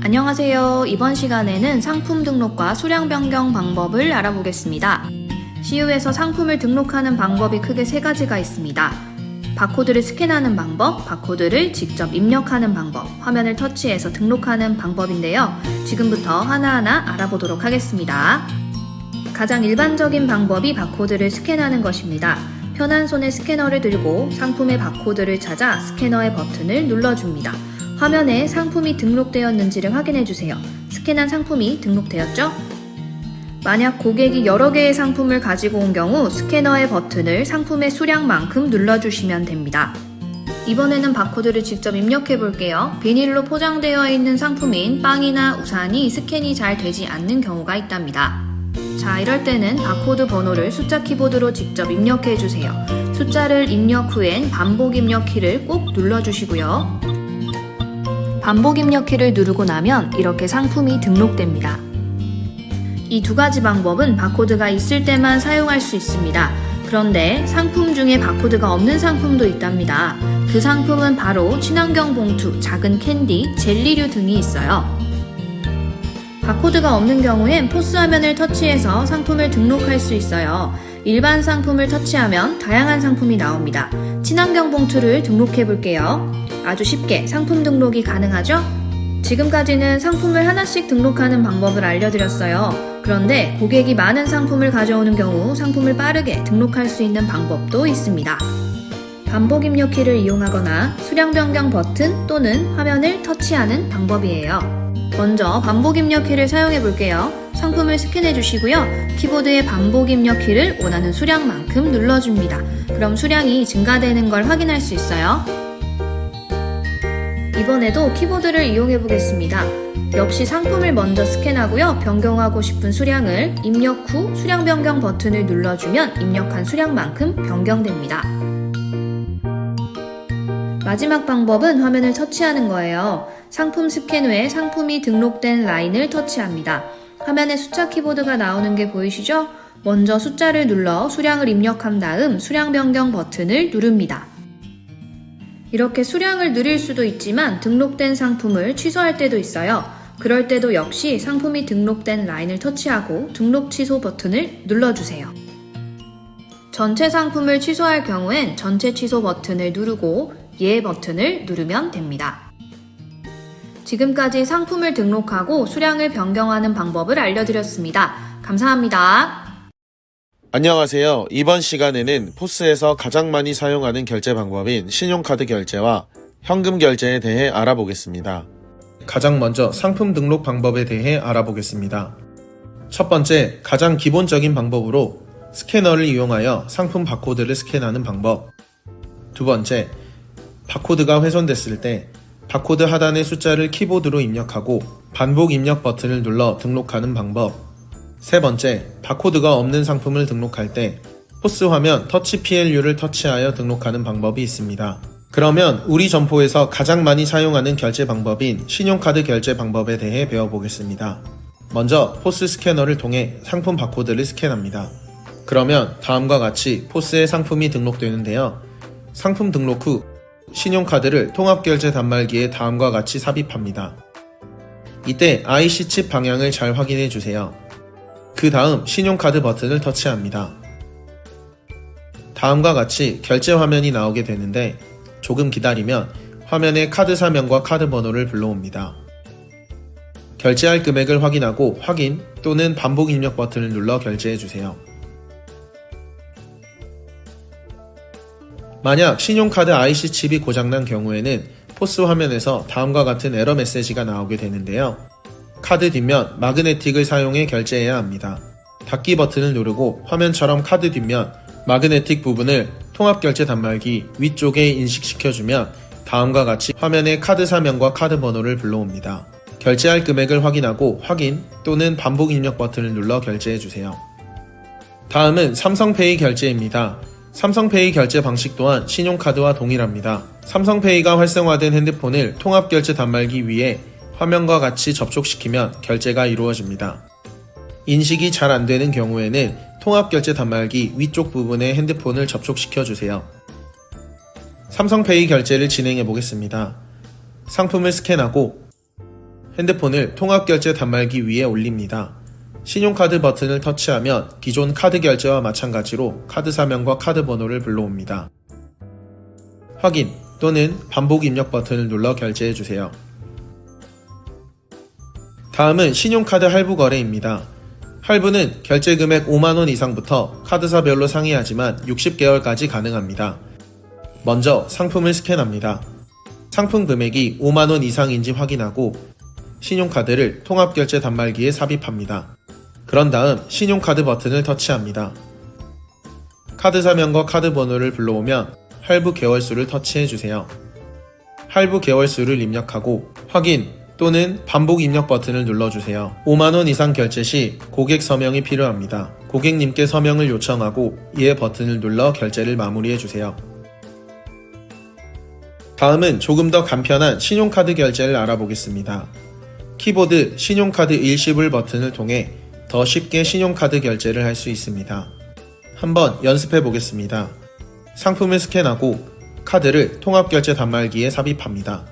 안녕하세요. 이번 시간에는 상품 등록과 수량 변경 방법을 알아보겠습니다. CU에서 상품을 등록하는 방법이 크게 세 가지가 있습니다. 바코드를 스캔하는 방법, 바코드를 직접 입력하는 방법, 화면을 터치해서 등록하는 방법인데요. 지금부터 하나하나 알아보도록 하겠습니다. 가장 일반적인 방법이 바코드를 스캔하는 것입니다. 편한 손에 스캐너를 들고 상품의 바코드를 찾아 스캐너의 버튼을 눌러줍니다. 화면에 상품이 등록되었는지를 확인해주세요. 스캔한 상품이 등록되었죠? 만약 고객이 여러 개의 상품을 가지고 온 경우 스캐너의 버튼을 상품의 수량만큼 눌러주시면 됩니다. 이번에는 바코드를 직접 입력해 볼게요. 비닐로 포장되어 있는 상품인 빵이나 우산이 스캔이 잘 되지 않는 경우가 있답니다. 자, 이럴 때는 바코드 번호를 숫자 키보드로 직접 입력해 주세요. 숫자를 입력 후엔 반복 입력 키를 꼭 눌러주시고요. 반복 입력 키를 누르고 나면 이렇게 상품이 등록됩니다. 이 두 가지 방법은 바코드가 있을 때만 사용할 수 있습니다. 그런데 상품 중에 바코드가 없는 상품도 있답니다. 그 상품은 바로 친환경 봉투, 작은 캔디, 젤리류 등이 있어요. 바코드가 없는 경우엔 포스 화면을 터치해서 상품을 등록할 수 있어요. 일반 상품을 터치하면 다양한 상품이 나옵니다. 친환경 봉투를 등록해 볼게요. 아주 쉽게 상품 등록이 가능하죠? 지금까지는 상품을 하나씩 등록하는 방법을 알려드렸어요. 그런데 고객이 많은 상품을 가져오는 경우 상품을 빠르게 등록할 수 있는 방법도 있습니다. 반복 입력 키를 이용하거나 수량 변경 버튼 또는 화면을 터치하는 방법이에요. 먼저 반복 입력 키를 사용해 볼게요. 상품을 스캔해 주시고요. 키보드의 반복 입력 키를 원하는 수량만큼 눌러줍니다. 그럼 수량이 증가되는 걸 확인할 수 있어요. 이번에도 키보드를 이용해 보겠습니다. 역시 상품을 먼저 스캔하고요. 변경하고 싶은 수량을 입력 후 수량 변경 버튼을 눌러주면 입력한 수량만큼 변경됩니다. 마지막 방법은 화면을 터치하는 거예요. 상품 스캔 후에 상품이 등록된 라인을 터치합니다. 화면에 숫자 키보드가 나오는 게 보이시죠? 먼저 숫자를 눌러 수량을 입력한 다음 수량 변경 버튼을 누릅니다. 이렇게 수량을 누릴 수도 있지만 등록된 상품을 취소할 때도 있어요. 그럴 때도 역시 상품이 등록된 라인을 터치하고 등록 취소 버튼을 눌러주세요. 전체 상품을 취소할 경우엔 전체 취소 버튼을 누르고 예 버튼을 누르면 됩니다. 지금까지 상품을 등록하고 수량을 변경하는 방법을 알려드렸습니다. 감사합니다. 안녕하세요. 이번 시간에는 포스에서 가장 많이 사용하는 결제 방법인 신용카드 결제와 현금 결제에 대해 알아보겠습니다. 가장 먼저 상품 등록 방법에 대해 알아보겠습니다. 첫 번째, 가장 기본적인 방법으로 스캐너를 이용하여 상품 바코드를 스캔하는 방법. 두 번째, 바코드가 훼손됐을 때 바코드 하단의 숫자를 키보드로 입력하고 반복 입력 버튼을 눌러 등록하는 방법. 세 번째, 바코드가 없는 상품을 등록할 때 포스 화면 터치 PLU를 터치하여 등록하는 방법이 있습니다. 그러면 우리 점포에서 가장 많이 사용하는 결제 방법인 신용카드 결제 방법에 대해 배워보겠습니다. 먼저 포스 스캐너를 통해 상품 바코드를 스캔합니다. 그러면 다음과 같이 포스에 상품이 등록되는데요. 상품 등록 후 신용카드를 통합결제 단말기에 다음과 같이 삽입합니다. 이때 IC 칩 방향을 잘 확인해 주세요. 그 다음 신용카드 버튼을 터치합니다. 다음과 같이 결제 화면이 나오게 되는데 조금 기다리면 화면에 카드 사명과 카드 번호를 불러옵니다. 결제할 금액을 확인하고 확인 또는 반복 입력 버튼을 눌러 결제해 주세요. 만약 신용카드 IC 칩이 고장난 경우에는 포스 화면에서 다음과 같은 에러 메시지가 나오게 되는데요. 카드 뒷면 마그네틱을 사용해 결제해야 합니다. 닫기 버튼을 누르고 화면처럼 카드 뒷면 마그네틱 부분을 통합결제 단말기 위쪽에 인식시켜주면 다음과 같이 화면에 카드 사명과 카드 번호를 불러옵니다. 결제할 금액을 확인하고 확인 또는 반복 입력 버튼을 눌러 결제해주세요. 다음은 삼성페이 결제입니다. 삼성페이 결제 방식 또한 신용카드와 동일합니다. 삼성페이가 활성화된 핸드폰을 통합결제 단말기 위에 화면과 같이 접촉시키면 결제가 이루어집니다. 인식이 잘 안되는 경우에는 통합결제 단말기 위쪽 부분에 핸드폰을 접촉시켜주세요. 삼성페이 결제를 진행해 보겠습니다. 상품을 스캔하고 핸드폰을 통합결제 단말기 위에 올립니다. 신용카드 버튼을 터치하면 기존 카드 결제와 마찬가지로 카드 사명과 카드 번호를 불러옵니다. 확인 또는 반복 입력 버튼을 눌러 결제해주세요. 다음은 신용카드 할부 거래입니다. 할부는 결제 금액 5만원 이상부터 카드사별로 상이하지만 60개월까지 가능합니다. 먼저 상품을 스캔합니다. 상품 금액이 5만원 이상인지 확인하고 신용카드를 통합결제 단말기에 삽입합니다. 그런 다음 신용카드 버튼을 터치합니다. 카드 사명과 카드 번호를 불러오면 할부 개월수를 터치해주세요. 할부 개월수를 입력하고 확인 또는 반복 입력 버튼을 눌러주세요. 5만원 이상 결제 시 고객 서명이 필요합니다. 고객님께 서명을 요청하고 이에 버튼을 눌러 결제를 마무리해주세요. 다음은 조금 더 간편한 신용카드 결제를 알아보겠습니다. 키보드 신용카드 일시불 버튼을 통해 더 쉽게 신용카드 결제를 할 수 있습니다. 한번 연습해 보겠습니다. 상품을 스캔하고 카드를 통합결제 단말기에 삽입합니다.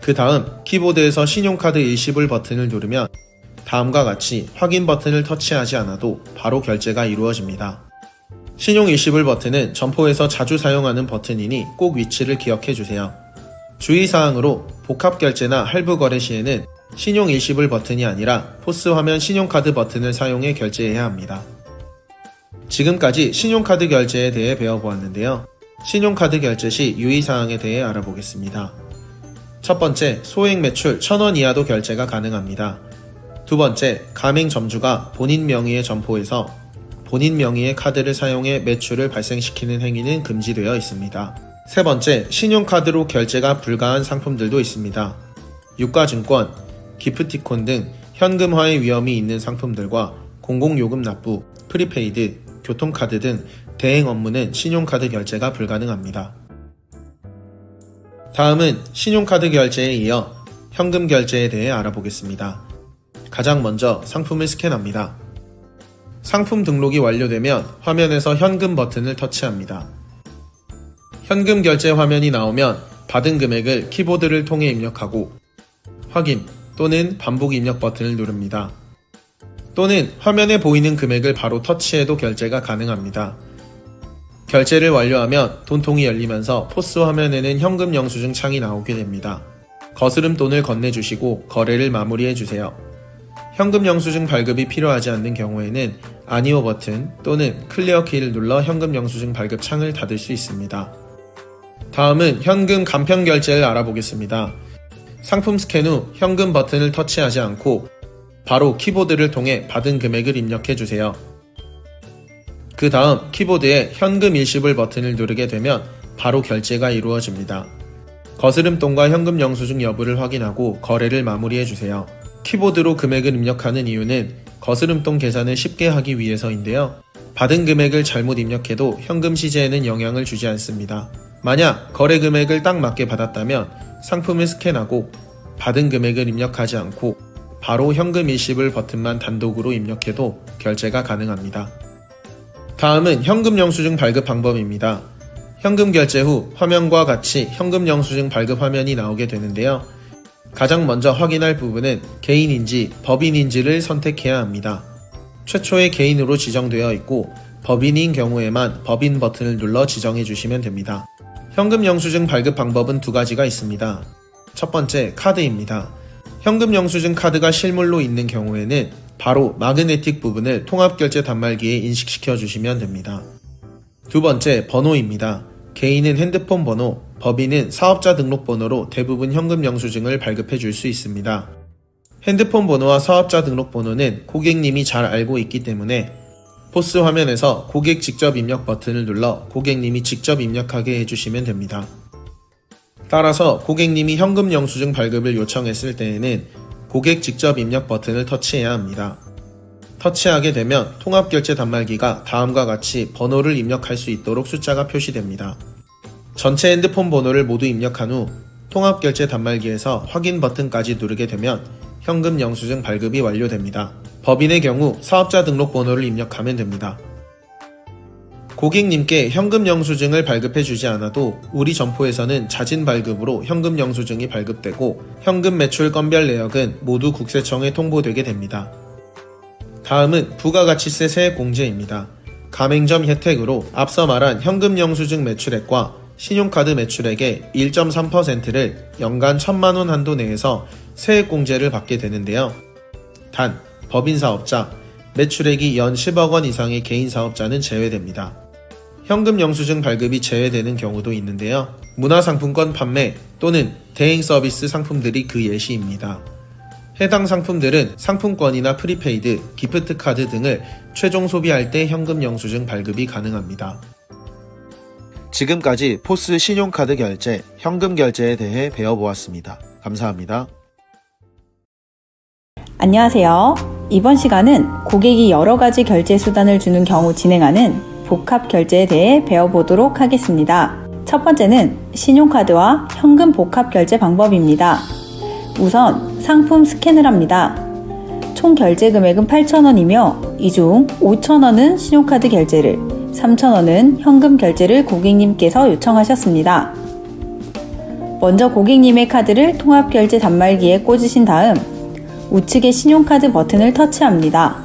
그 다음 키보드에서 신용카드 일시불 버튼을 누르면 다음과 같이 확인 버튼을 터치하지 않아도 바로 결제가 이루어집니다. 신용 일시불 버튼은 점포에서 자주 사용하는 버튼이니 꼭 위치를 기억해 주세요. 주의사항으로 복합결제나 할부 거래 시에는 신용 일시불 버튼이 아니라 포스 화면 신용카드 버튼을 사용해 결제해야 합니다. 지금까지 신용카드 결제에 대해 배워보았는데요. 신용카드 결제 시 유의사항에 대해 알아보겠습니다. 첫 번째, 소액 매출 1,000원 이하도 결제가 가능합니다. 두 번째, 가맹점주가 본인 명의의 점포에서 본인 명의의 카드를 사용해 매출을 발생시키는 행위는 금지되어 있습니다. 세 번째, 신용카드로 결제가 불가한 상품들도 있습니다. 유가증권, 기프티콘 등 현금화의 위험이 있는 상품들과 공공요금 납부, 프리페이드, 교통카드 등 대행 업무는 신용카드 결제가 불가능합니다. 다음은 신용카드 결제에 이어 현금 결제에 대해 알아보겠습니다. 가장 먼저 상품을 스캔합니다. 상품 등록이 완료되면 화면에서 현금 버튼을 터치합니다. 현금 결제 화면이 나오면 받은 금액을 키보드를 통해 입력하고 확인 또는 반복 입력 버튼을 누릅니다. 또는 화면에 보이는 금액을 바로 터치해도 결제가 가능합니다. 결제를 완료하면 돈통이 열리면서 포스 화면에는 현금 영수증 창이 나오게 됩니다. 거스름 돈을 건네주시고 거래를 마무리해주세요. 현금 영수증 발급이 필요하지 않는 경우에는 아니오 버튼 또는 클리어 키를 눌러 현금 영수증 발급 창을 닫을 수 있습니다. 다음은 현금 간편 결제를 알아보겠습니다. 상품 스캔 후 현금 버튼을 터치하지 않고 바로 키보드를 통해 받은 금액을 입력해주세요. 그 다음 키보드에 현금 일시불 버튼을 누르게 되면 바로 결제가 이루어집니다. 거스름돈과 현금 영수증 여부를 확인하고 거래를 마무리해주세요. 키보드로 금액을 입력하는 이유는 거스름돈 계산을 쉽게 하기 위해서인데요. 받은 금액을 잘못 입력해도 현금 시제에는 영향을 주지 않습니다. 만약 거래 금액을 딱 맞게 받았다면 상품을 스캔하고 받은 금액을 입력하지 않고 바로 현금 일시불 버튼만 단독으로 입력해도 결제가 가능합니다. 다음은 현금 영수증 발급 방법입니다. 현금 결제 후 화면과 같이 현금 영수증 발급 화면이 나오게 되는데요. 가장 먼저 확인할 부분은 개인인지 법인인지를 선택해야 합니다. 최초의 개인으로 지정되어 있고 법인인 경우에만 법인 버튼을 눌러 지정해 주시면 됩니다. 현금 영수증 발급 방법은 두 가지가 있습니다. 첫 번째, 카드입니다. 현금 영수증 카드가 실물로 있는 경우에는 바로 마그네틱 부분을 통합결제 단말기에 인식시켜 주시면 됩니다. 두 번째, 번호입니다. 개인은 핸드폰 번호, 법인은 사업자 등록번호로 대부분 현금 영수증을 발급해 줄 수 있습니다. 핸드폰 번호와 사업자 등록번호는 고객님이 잘 알고 있기 때문에 포스 화면에서 고객 직접 입력 버튼을 눌러 고객님이 직접 입력하게 해주시면 됩니다. 따라서 고객님이 현금 영수증 발급을 요청했을 때에는 고객 직접 입력 버튼을 터치해야 합니다. 터치하게 되면 통합결제 단말기가 다음과 같이 번호를 입력할 수 있도록 숫자가 표시됩니다. 전체 핸드폰 번호를 모두 입력한 후 통합결제 단말기에서 확인 버튼까지 누르게 되면 현금 영수증 발급이 완료됩니다. 법인의 경우 사업자 등록번호를 입력하면 됩니다. 고객님께 현금 영수증을 발급해주지 않아도 우리 점포에서는 자진 발급으로 현금 영수증이 발급되고 현금 매출 건별 내역은 모두 국세청에 통보되게 됩니다. 다음은 부가가치세 세액 공제입니다. 가맹점 혜택으로 앞서 말한 현금 영수증 매출액과 신용카드 매출액의 1.3%를 연간 1,000만원 한도 내에서 세액 공제를 받게 되는데요. 단, 법인사업자, 매출액이 연 10억 원 이상의 개인사업자는 제외됩니다. 현금 영수증 발급이 제외되는 경우도 있는데요. 문화상품권 판매 또는 대행 서비스 상품들이 그 예시입니다. 해당 상품들은 상품권이나 프리페이드, 기프트카드 등을 최종 소비할 때 현금 영수증 발급이 가능합니다. 지금까지 포스 신용카드 결제, 현금 결제에 대해 배워보았습니다. 감사합니다. 안녕하세요. 이번 시간은 고객이 여러 가지 결제 수단을 주는 경우 진행하는 복합 결제에 대해 배워보도록 하겠습니다. 첫 번째는 신용카드와 현금 복합 결제 방법입니다. 우선 상품 스캔을 합니다. 총 결제 금액은 8,000원이며 이 중 5,000원은 신용카드 결제를, 3,000원은 현금 결제를 고객님께서 요청하셨습니다. 먼저 고객님의 카드를 통합결제 단말기에 꽂으신 다음 우측의 신용카드 버튼을 터치합니다.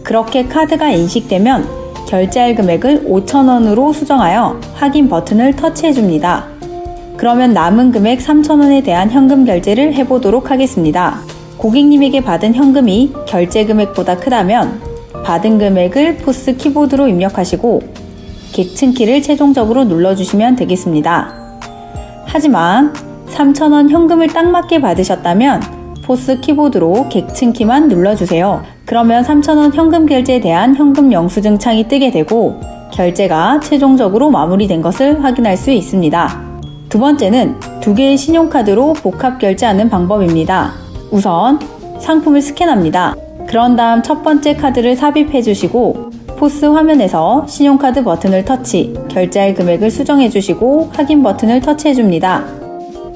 그렇게 카드가 인식되면 결제할 금액을 5,000원으로 수정하여 확인 버튼을 터치해줍니다. 그러면 남은 금액 3,000원에 대한 현금 결제를 해보도록 하겠습니다. 고객님에게 받은 현금이 결제 금액보다 크다면 받은 금액을 포스 키보드로 입력하시고 객층키를 최종적으로 눌러주시면 되겠습니다. 하지만 3,000원 현금을 딱 맞게 받으셨다면 포스 키보드로 객층키만 눌러주세요. 그러면 3,000원 현금 결제에 대한 현금 영수증 창이 뜨게 되고 결제가 최종적으로 마무리된 것을 확인할 수 있습니다. 두 번째는 두 개의 신용카드로 복합 결제하는 방법입니다. 우선 상품을 스캔합니다. 그런 다음 첫 번째 카드를 삽입해 주시고 포스 화면에서 신용카드 버튼을 터치, 결제할 금액을 수정해 주시고 확인 버튼을 터치해 줍니다.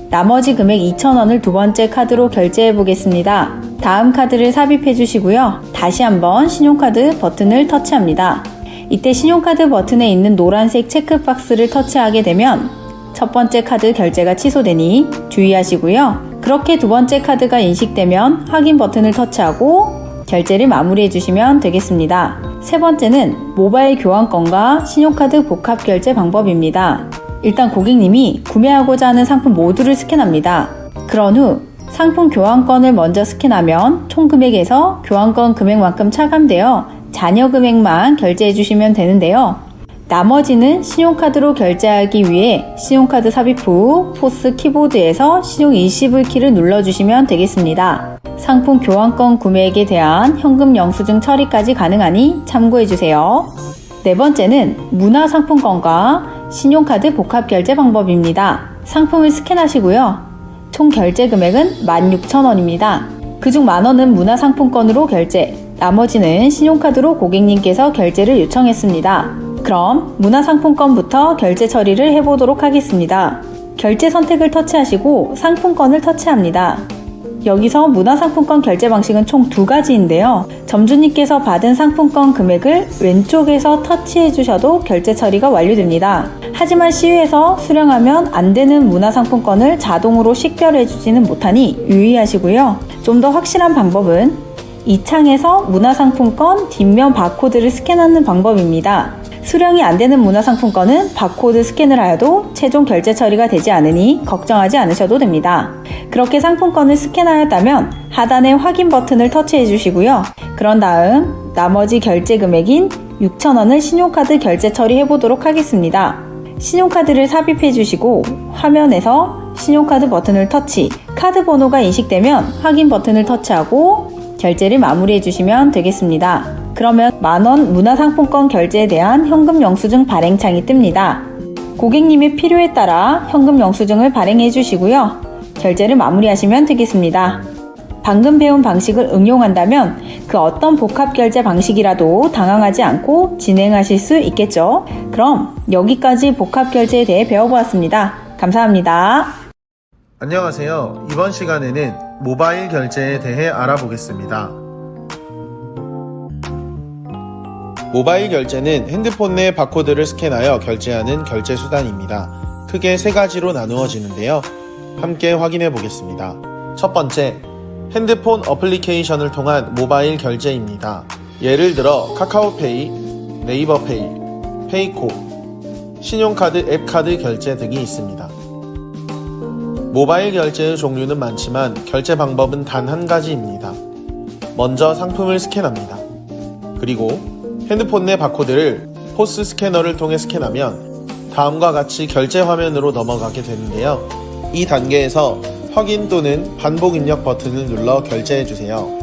나머지 금액 2,000원을 두 번째 카드로 결제해 보겠습니다. 다음 카드를 삽입해 주시고요. 다시 한번 신용카드 버튼을 터치합니다. 이때 신용카드 버튼에 있는 노란색 체크박스를 터치하게 되면 첫 번째 카드 결제가 취소되니 주의하시고요. 그렇게 두 번째 카드가 인식되면 확인 버튼을 터치하고 결제를 마무리해 주시면 되겠습니다. 세 번째는 모바일 교환권과 신용카드 복합 결제 방법입니다. 일단 고객님이 구매하고자 하는 상품 모두를 스캔합니다. 그런 후 상품 교환권을 먼저 스캔하면 총 금액에서 교환권 금액만큼 차감되어 잔여 금액만 결제해 주시면 되는데요. 나머지는 신용카드로 결제하기 위해 신용카드 삽입 후 포스 키보드에서 신용 일시불 키를 눌러주시면 되겠습니다. 상품 교환권 구매액에 대한 현금 영수증 처리까지 가능하니 참고해주세요. 네 번째는 문화상품권과 신용카드 복합 결제 방법입니다. 상품을 스캔하시고요. 총 결제 금액은 16,000원입니다. 그중 만원은 문화상품권으로 결제, 나머지는 신용카드로 고객님께서 결제를 요청했습니다. 그럼 문화상품권부터 결제 처리를 해보도록 하겠습니다. 결제 선택을 터치하시고 상품권을 터치합니다. 여기서 문화상품권 결제 방식은 총 두 가지인데요. 점주님께서 받은 상품권 금액을 왼쪽에서 터치해 주셔도 결제 처리가 완료됩니다. 하지만 시유에서 수령하면 안 되는 문화상품권을 자동으로 식별해 주지는 못하니 유의하시고요. 좀 더 확실한 방법은 이 창에서 문화상품권 뒷면 바코드를 스캔하는 방법입니다. 수령이 안 되는 문화상품권은 바코드 스캔을 하여도 최종 결제 처리가 되지 않으니 걱정하지 않으셔도 됩니다. 그렇게 상품권을 스캔하였다면 하단의 확인 버튼을 터치해 주시고요. 그런 다음 나머지 결제 금액인 6,000원을 신용카드 결제 처리해 보도록 하겠습니다. 신용카드를 삽입해 주시고 화면에서 신용카드 버튼을 터치, 카드 번호가 인식되면 확인 버튼을 터치하고 결제를 마무리해 주시면 되겠습니다. 그러면 만원 문화상품권 결제에 대한 현금 영수증 발행창이 뜹니다. 고객님의 필요에 따라 현금 영수증을 발행해 주시고요. 결제를 마무리하시면 되겠습니다. 방금 배운 방식을 응용한다면 그 어떤 복합 결제 방식이라도 당황하지 않고 진행하실 수 있겠죠. 그럼 여기까지 복합 결제에 대해 배워보았습니다. 감사합니다. 안녕하세요. 이번 시간에는 모바일 결제에 대해 알아보겠습니다. 모바일 결제는 핸드폰 내 바코드를 스캔하여 결제하는 결제 수단입니다. 크게 세 가지로 나누어지는데요. 함께 확인해 보겠습니다. 첫 번째, 핸드폰 어플리케이션을 통한 모바일 결제입니다. 예를 들어 카카오페이, 네이버페이, 페이코, 신용카드 앱카드 결제 등이 있습니다. 모바일 결제의 종류는 많지만 결제 방법은 단 한 가지입니다. 먼저 상품을 스캔합니다. 그리고 핸드폰 내 바코드를 포스 스캐너를 통해 스캔하면 다음과 같이 결제 화면으로 넘어가게 되는데요. 이 단계에서 확인 또는 반복 입력 버튼을 눌러 결제해주세요.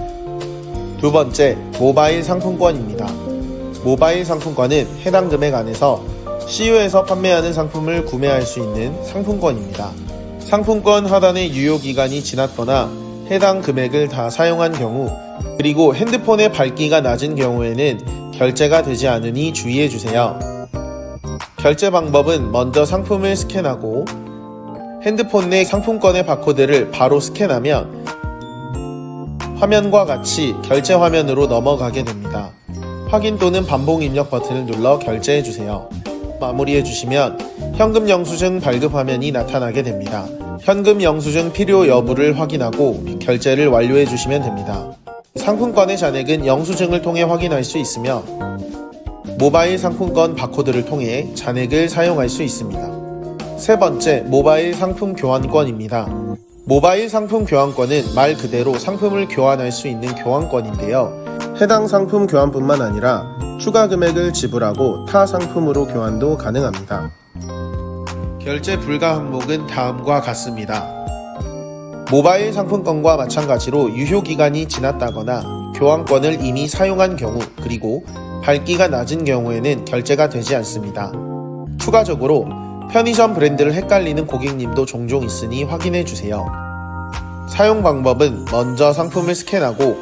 두 번째, 모바일 상품권입니다. 모바일 상품권은 해당 금액 안에서 CU에서 판매하는 상품을 구매할 수 있는 상품권입니다. 상품권 하단의 유효기간이 지났거나 해당 금액을 다 사용한 경우, 그리고 핸드폰의 밝기가 낮은 경우에는 결제가 되지 않으니 주의해주세요. 결제 방법은 먼저 상품을 스캔하고 핸드폰 내 상품권의 바코드를 바로 스캔하면 화면과 같이 결제 화면으로 넘어가게 됩니다. 확인 또는 반복 입력 버튼을 눌러 결제해주세요. 마무리해주시면 현금 영수증 발급 화면이 나타나게 됩니다. 현금 영수증 필요 여부를 확인하고 결제를 완료해주시면 됩니다. 상품권의 잔액은 영수증을 통해 확인할 수 있으며 모바일 상품권 바코드를 통해 잔액을 사용할 수 있습니다. 세 번째, 모바일 상품 교환권입니다. 모바일 상품 교환권은 말 그대로 상품을 교환할 수 있는 교환권인데요. 해당 상품 교환뿐만 아니라 추가 금액을 지불하고 타 상품으로 교환도 가능합니다. 결제 불가 항목은 다음과 같습니다. 모바일 상품권과 마찬가지로 유효기간이 지났다거나 교환권을 이미 사용한 경우, 그리고 밝기가 낮은 경우에는 결제가 되지 않습니다. 추가적으로 편의점 브랜드를 헷갈리는 고객님도 종종 있으니 확인해주세요. 사용 방법은 먼저 상품을 스캔하고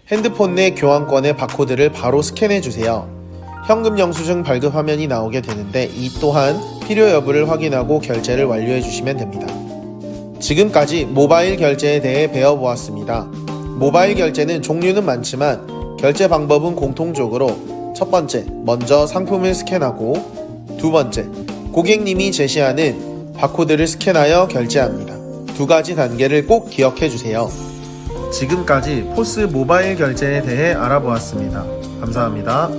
핸드폰 내 교환권의 바코드를 바로 스캔해주세요. 현금 영수증 발급 화면이 나오게 되는데 이 또한 필요 여부를 확인하고 결제를 완료해주시면 됩니다. 지금까지 모바일 결제에 대해 배워보았습니다. 모바일 결제는 종류는 많지만 결제 방법은 공통적으로 첫 번째, 먼저 상품을 스캔하고 두 번째, 고객님이 제시하는 바코드를 스캔하여 결제합니다. 두 가지 단계를 꼭 기억해주세요. 지금까지 포스 모바일 결제에 대해 알아보았습니다. 감사합니다.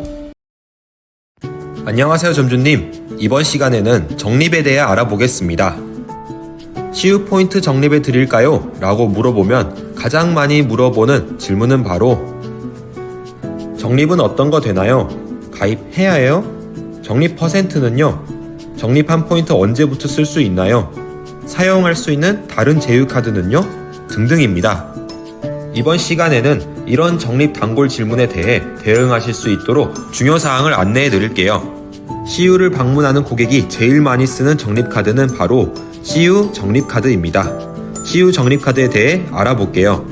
안녕하세요 점주님. 이번 시간에는 적립에 대해 알아보겠습니다. CU 포인트 적립해 드릴까요? 라고 물어보면 가장 많이 물어보는 질문은 바로 적립은 어떤 거 되나요? 가입해야 해요? 적립 퍼센트는요? 적립한 포인트 언제부터 쓸 수 있나요? 사용할 수 있는 다른 제휴카드는요? 등등입니다. 이번 시간에는 이런 적립 단골 질문에 대해 대응하실 수 있도록 중요사항을 안내해 드릴게요. CU를 방문하는 고객이 제일 많이 쓰는 적립카드는 바로 CU 적립카드입니다. CU 적립카드에 대해 알아볼게요.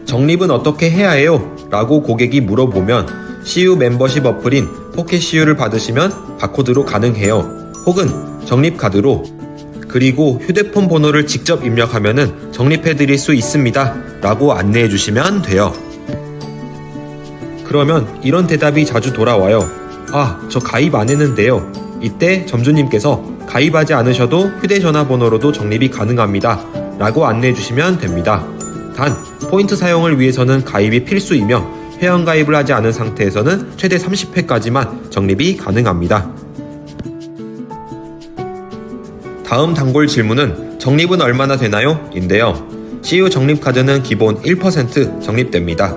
적립은 어떻게 해야 해요? 라고 고객이 물어보면 CU 멤버십 어플인 포켓 CU를 받으시면 바코드로 가능해요. 혹은 적립카드로, 그리고 휴대폰 번호를 직접 입력하면 적립해드릴 수 있습니다 라고 안내해 주시면 돼요. 그러면 이런 대답이 자주 돌아와요. 아, 저 가입 안 했는데요. 이때 점주님께서 가입하지 않으셔도 휴대전화 번호로도 적립이 가능합니다 라고 안내해 주시면 됩니다. 단, 포인트 사용을 위해서는 가입이 필수이며 회원가입을 하지 않은 상태에서는 최대 30회까지만 적립이 가능합니다. 다음 단골 질문은 적립은 얼마나 되나요? 인데요. CU 적립카드는 기본 1% 적립됩니다.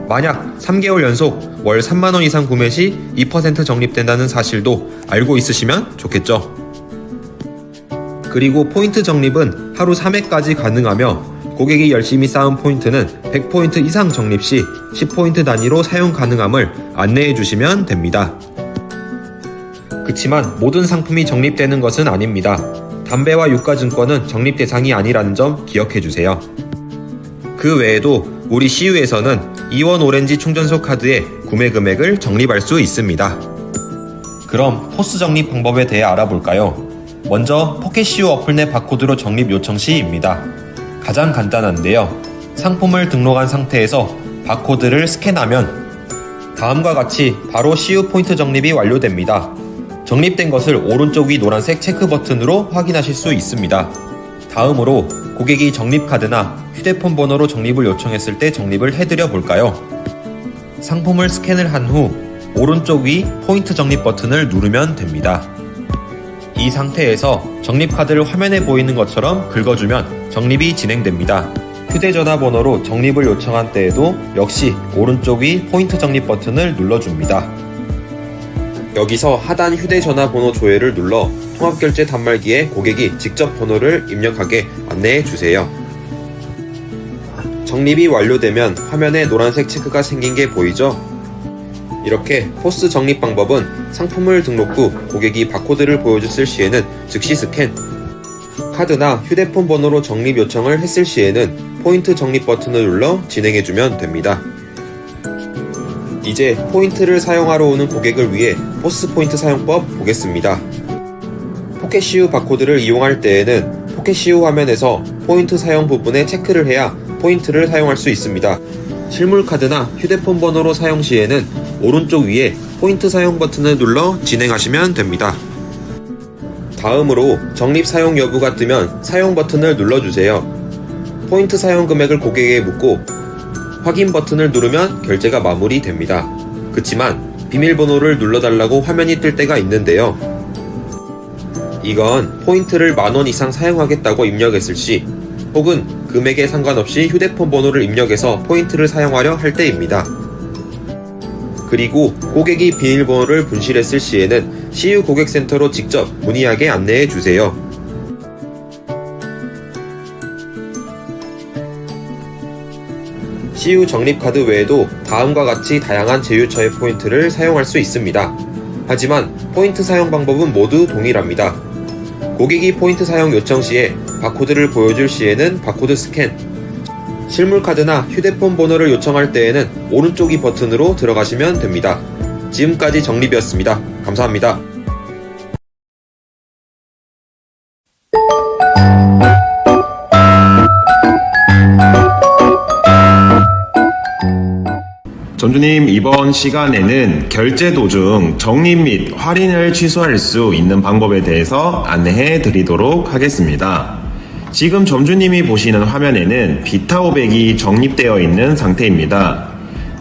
만약 3개월 연속 월 3만원 이상 구매 시 2% 적립된다는 사실도 알고 있으시면 좋겠죠. 그리고 포인트 적립은 하루 3회까지 가능하며 고객이 열심히 쌓은 포인트는 100포인트 이상 적립 시 10포인트 단위로 사용 가능함을 안내해 주시면 됩니다. 그치만 모든 상품이 적립되는 것은 아닙니다. 담배와 유가증권은 적립 대상이 아니라는 점 기억해 주세요. 그 외에도 우리 CU에서는 이원 오렌지 충전소 카드의 구매 금액을 적립할 수 있습니다. 그럼 포스 적립 방법에 대해 알아볼까요? 먼저 포켓 CU 어플 내 바코드로 적립 요청 시입니다. 가장 간단한데요. 상품을 등록한 상태에서 바코드를 스캔하면 다음과 같이 바로 CU 포인트 적립이 완료됩니다. 적립된 것을 오른쪽 위 노란색 체크 버튼으로 확인하실 수 있습니다. 다음으로 고객이 적립 카드나 휴대폰 번호로 적립을 요청했을 때 적립을 해드려 볼까요? 상품을 스캔을 한 후 오른쪽 위 포인트 적립 버튼을 누르면 됩니다. 이 상태에서 적립 카드를 화면에 보이는 것처럼 긁어주면 적립이 진행됩니다. 휴대전화 번호로 적립을 요청한 때에도 역시 오른쪽 위 포인트 적립 버튼을 눌러줍니다. 여기서 하단 휴대전화 번호 조회를 눌러 통합결제 단말기에 고객이 직접 번호를 입력하게 안내해 주세요. 적립이 완료되면 화면에 노란색 체크가 생긴 게 보이죠? 이렇게 포스 적립 방법은 상품을 등록 후 고객이 바코드를 보여줬을 시에는 즉시 스캔, 카드나 휴대폰 번호로 적립 요청을 했을 시에는 포인트 적립 버튼을 눌러 진행해주면 됩니다. 이제 포인트를 사용하러 오는 고객을 위해 포스 포인트 사용법 보겠습니다. 포켓 CU 바코드를 이용할 때에는 포켓 CU 화면에서 포인트 사용 부분에 체크를 해야 포인트를 사용할 수 있습니다. 실물 카드나 휴대폰 번호로 사용 시에는 오른쪽 위에 포인트 사용 버튼을 눌러 진행하시면 됩니다. 다음으로 적립 사용 여부가 뜨면 사용 버튼을 눌러주세요. 포인트 사용 금액을 고객에게 묻고 확인 버튼을 누르면 결제가 마무리됩니다. 그치만 비밀번호를 눌러달라고 화면이 뜰 때가 있는데요. 이건 포인트를 10,000원 이상 사용하겠다고 입력했을 시 혹은 금액에 상관없이 휴대폰 번호를 입력해서 포인트를 사용하려 할 때입니다. 그리고 고객이 비밀번호를 분실했을 시에는 CU 고객센터로 직접 문의하게 안내해 주세요. CU 적립카드 외에도 다음과 같이 다양한 제휴처의 포인트를 사용할 수 있습니다. 하지만 포인트 사용 방법은 모두 동일합니다. 고객이 포인트 사용 요청 시에 바코드를 보여줄 시에는 바코드 스캔, 실물 카드나 휴대폰 번호를 요청할 때에는 오른쪽 이 버튼으로 들어가시면 됩니다. 지금까지 적립이었습니다. 감사합니다. 점주님, 이번 시간에는 결제 도중 적립 및 할인을 취소할 수 있는 방법에 대해서 안내해 드리도록 하겠습니다. 지금 점주님이 보시는 화면에는 비타500이 적립되어 있는 상태입니다.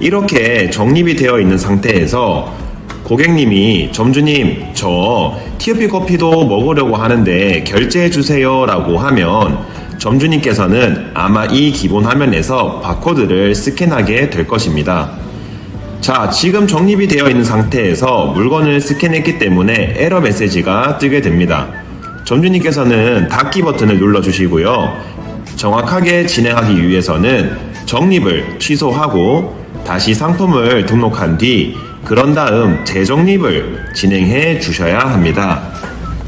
이렇게 적립이 되어 있는 상태에서 고객님이 점주님, 저 TOP 커피도 먹으려고 하는데 결제해 주세요 라고 하면 점주님께서는 아마 이 기본 화면에서 바코드를 스캔하게 될 것입니다. 자, 지금 적립이 되어 있는 상태에서 물건을 스캔했기 때문에 에러 메시지가 뜨게 됩니다. 점주님께서는 닫기 버튼을 눌러주시고요. 정확하게 진행하기 위해서는 적립을 취소하고 다시 상품을 등록한 뒤 그런 다음 재적립을 진행해 주셔야 합니다.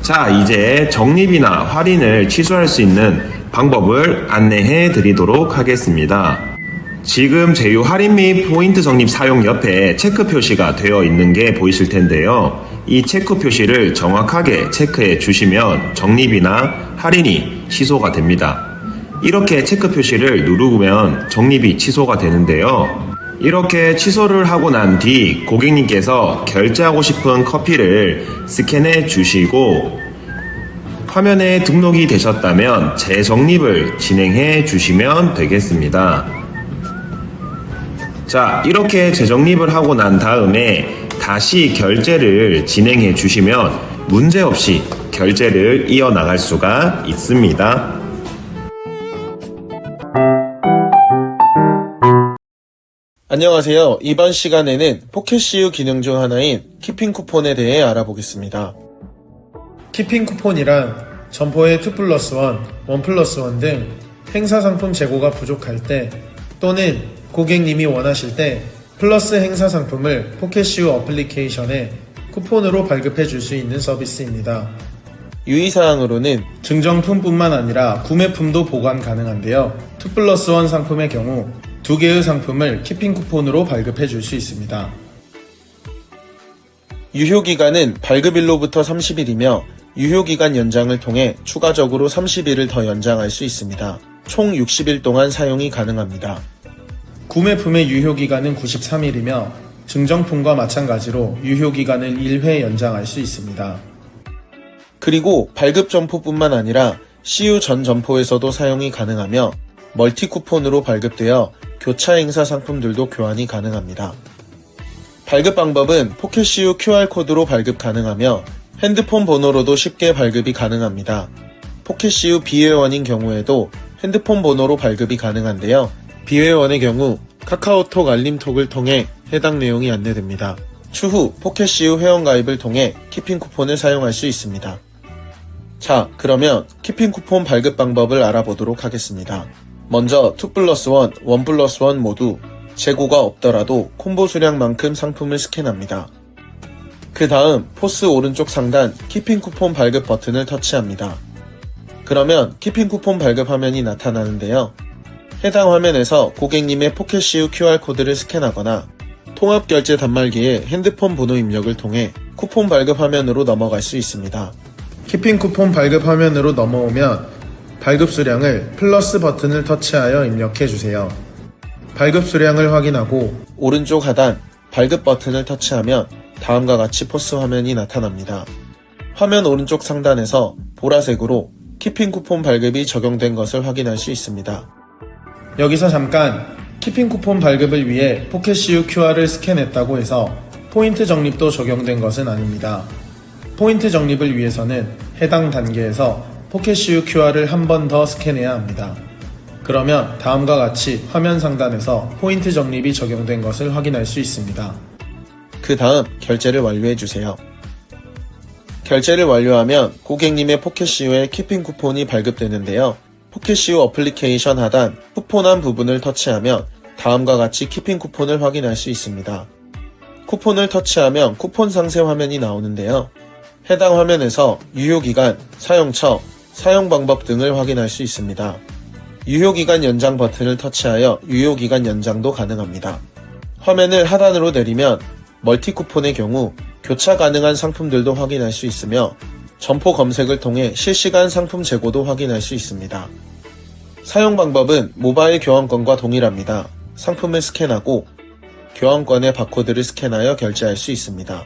자, 이제 적립이나 할인을 취소할 수 있는 방법을 안내해 드리도록 하겠습니다. 지금 제휴 할인 및 포인트 적립 사용 옆에 체크 표시가 되어 있는 게 보이실 텐데요. 이 체크 표시를 정확하게 체크해 주시면 적립이나 할인이 취소가 됩니다. 이렇게 체크 표시를 누르면 적립이 취소가 되는데요. 이렇게 취소를 하고 난 뒤 고객님께서 결제하고 싶은 커피를 스캔해 주시고 화면에 등록이 되셨다면 재적립을 진행해 주시면 되겠습니다. 자, 이렇게 재적립을 하고 난 다음에 다시 결제를 진행해 주시면 문제없이 결제를 이어나갈 수가 있습니다. 안녕하세요. 이번 시간에는 포켓 CU 기능 중 하나인 키핑 쿠폰에 대해 알아보겠습니다. 키핑 쿠폰이란 점포의 2+1, 1+1 등 행사 상품 재고가 부족할 때 또는 고객님이 원하실 때 플러스 행사 상품을 포켓 CU 어플리케이션에 쿠폰으로 발급해 줄 수 있는 서비스입니다. 유의사항으로는 증정품뿐만 아니라 구매품도 보관 가능한데요. 2+1 상품의 경우 2개의 상품을 키핑 쿠폰으로 발급해 줄 수 있습니다. 유효기간은 발급일로부터 30일이며 유효기간 연장을 통해 추가적으로 30일을 더 연장할 수 있습니다. 총 60일 동안 사용이 가능합니다. 구매품의 유효기간은 93일이며 증정품과 마찬가지로 유효기간을 1회 연장할 수 있습니다. 그리고 발급 점포뿐만 아니라 CU 전 점포에서도 사용이 가능하며 멀티 쿠폰으로 발급되어 교차 행사 상품들도 교환이 가능합니다. 발급 방법은 포켓 CU QR코드로 발급 가능하며 핸드폰 번호로도 쉽게 발급이 가능합니다. 포켓 CU 비회원인 경우에도 핸드폰 번호로 발급이 가능한데요. 비회원의 경우 카카오톡 알림톡을 통해 해당 내용이 안내됩니다. 추후 포켓 CU 회원가입을 통해 키핑 쿠폰을 사용할 수 있습니다. 자, 그러면 키핑 쿠폰 발급 방법을 알아보도록 하겠습니다. 먼저 2+1, 1+1 모두 재고가 없더라도 콤보 수량만큼 상품을 스캔합니다. 그 다음 포스 오른쪽 상단 키핑 쿠폰 발급 버튼을 터치합니다. 그러면 키핑 쿠폰 발급 화면이 나타나는데요. 해당 화면에서 고객님의 포켓 CU QR코드를 스캔하거나 통합 결제 단말기에 핸드폰 번호 입력을 통해 쿠폰 발급 화면으로 넘어갈 수 있습니다. 키핑 쿠폰 발급 화면으로 넘어오면 발급 수량을 플러스 버튼을 터치하여 입력해주세요. 발급 수량을 확인하고 오른쪽 하단 발급 버튼을 터치하면 다음과 같이 포스 화면이 나타납니다. 화면 오른쪽 상단에서 보라색으로 키핑 쿠폰 발급이 적용된 것을 확인할 수 있습니다. 여기서 잠깐 키핑 쿠폰 발급을 위해 포켓 CU QR을 스캔했다고 해서 포인트 적립도 적용된 것은 아닙니다. 포인트 적립을 위해서는 해당 단계에서 포켓 CU QR을 한 번 더 스캔해야 합니다. 그러면 다음과 같이 화면 상단에서 포인트 적립이 적용된 것을 확인할 수 있습니다. 그 다음 결제를 완료해주세요. 결제를 완료하면 고객님의 포켓 CU에 키핑 쿠폰이 발급되는데요. 포켓 CU 어플리케이션 하단 쿠폰한 부분을 터치하면 다음과 같이 키핑 쿠폰을 확인할 수 있습니다. 쿠폰을 터치하면 쿠폰 상세 화면이 나오는데요. 해당 화면에서 유효기간, 사용처, 사용 방법 등을 확인할 수 있습니다. 유효기간 연장 버튼을 터치하여 유효기간 연장도 가능합니다. 화면을 하단으로 내리면 멀티 쿠폰의 경우 교차 가능한 상품들도 확인할 수 있으며 점포 검색을 통해 실시간 상품 재고도 확인할 수 있습니다. 사용 방법은 모바일 교환권과 동일합니다. 상품을 스캔하고 교환권의 바코드를 스캔하여 결제할 수 있습니다.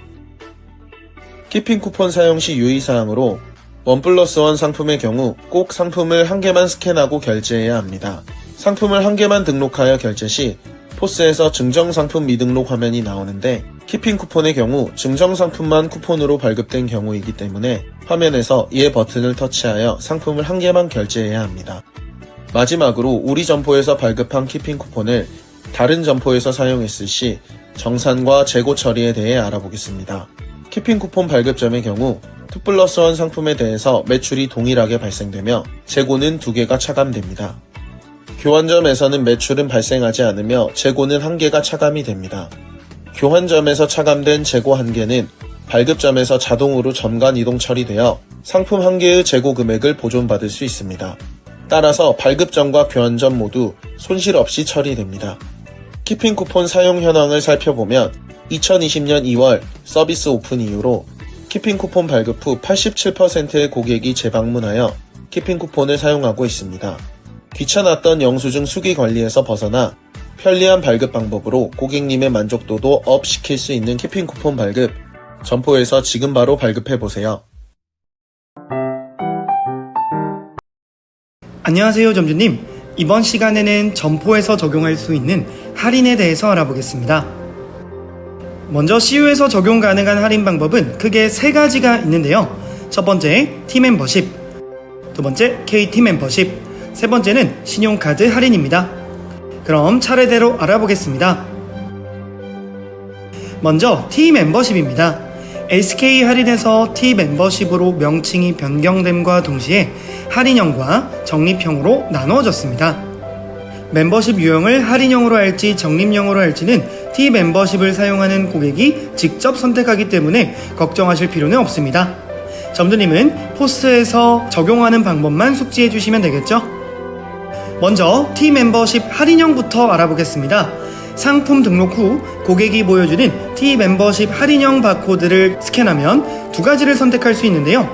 키핑 쿠폰 사용 시 유의사항으로 1+1 상품의 경우 꼭 상품을 한 개만 스캔하고 결제해야 합니다. 상품을 한 개만 등록하여 결제 시 포스에서 증정상품 미등록 화면이 나오는데 키핑 쿠폰의 경우 증정상품만 쿠폰으로 발급된 경우이기 때문에 화면에서 이에 버튼을 터치하여 상품을 한 개만 결제해야 합니다. 마지막으로 우리 점포에서 발급한 키핑 쿠폰을 다른 점포에서 사용했을 시 정산과 재고 처리에 대해 알아보겠습니다. 키핑 쿠폰 발급점의 경우 2+1 상품에 대해서 매출이 동일하게 발생되며 재고는 2개가 차감됩니다. 교환점에서는 매출은 발생하지 않으며 재고는 1개가 차감이 됩니다. 교환점에서 차감된 재고 1개는 발급점에서 자동으로 점간 이동 처리되어 상품 1개의 재고 금액을 보존받을 수 있습니다. 따라서 발급점과 교환점 모두 손실 없이 처리됩니다. 키핑 쿠폰 사용 현황을 살펴보면 2020년 2월 서비스 오픈 이후로 키핑 쿠폰 발급 후 87%의 고객이 재방문하여 키핑 쿠폰을 사용하고 있습니다. 귀찮았던 영수증 수기 관리에서 벗어나 편리한 발급 방법으로 고객님의 만족도도 업 시킬 수 있는 키핑 쿠폰 발급, 점포에서 지금 바로 발급해보세요. 안녕하세요, 점주님. 이번 시간에는 점포에서 적용할 수 있는 할인에 대해서 알아보겠습니다. 먼저 CU에서 적용 가능한 할인 방법은 크게 3가지가 있는데요. 첫 번째, T멤버십, 두 번째, KT 멤버십, 세 번째는 신용카드 할인입니다. 그럼 차례대로 알아보겠습니다. 먼저 T멤버십입니다. SK 할인에서 T멤버십으로 명칭이 변경됨과 동시에 할인형과 적립형으로 나누어졌습니다. 멤버십 유형을 할인형으로 할지 적립형으로 할지는 T멤버십을 사용하는 고객이 직접 선택하기 때문에 걱정하실 필요는 없습니다. 점주님은 포스에서 적용하는 방법만 숙지해 주시면 되겠죠? 먼저 T멤버십 할인형부터 알아보겠습니다. 상품 등록 후 고객이 보여주는 T멤버십 할인형 바코드를 스캔하면 2가지를 선택할 수 있는데요.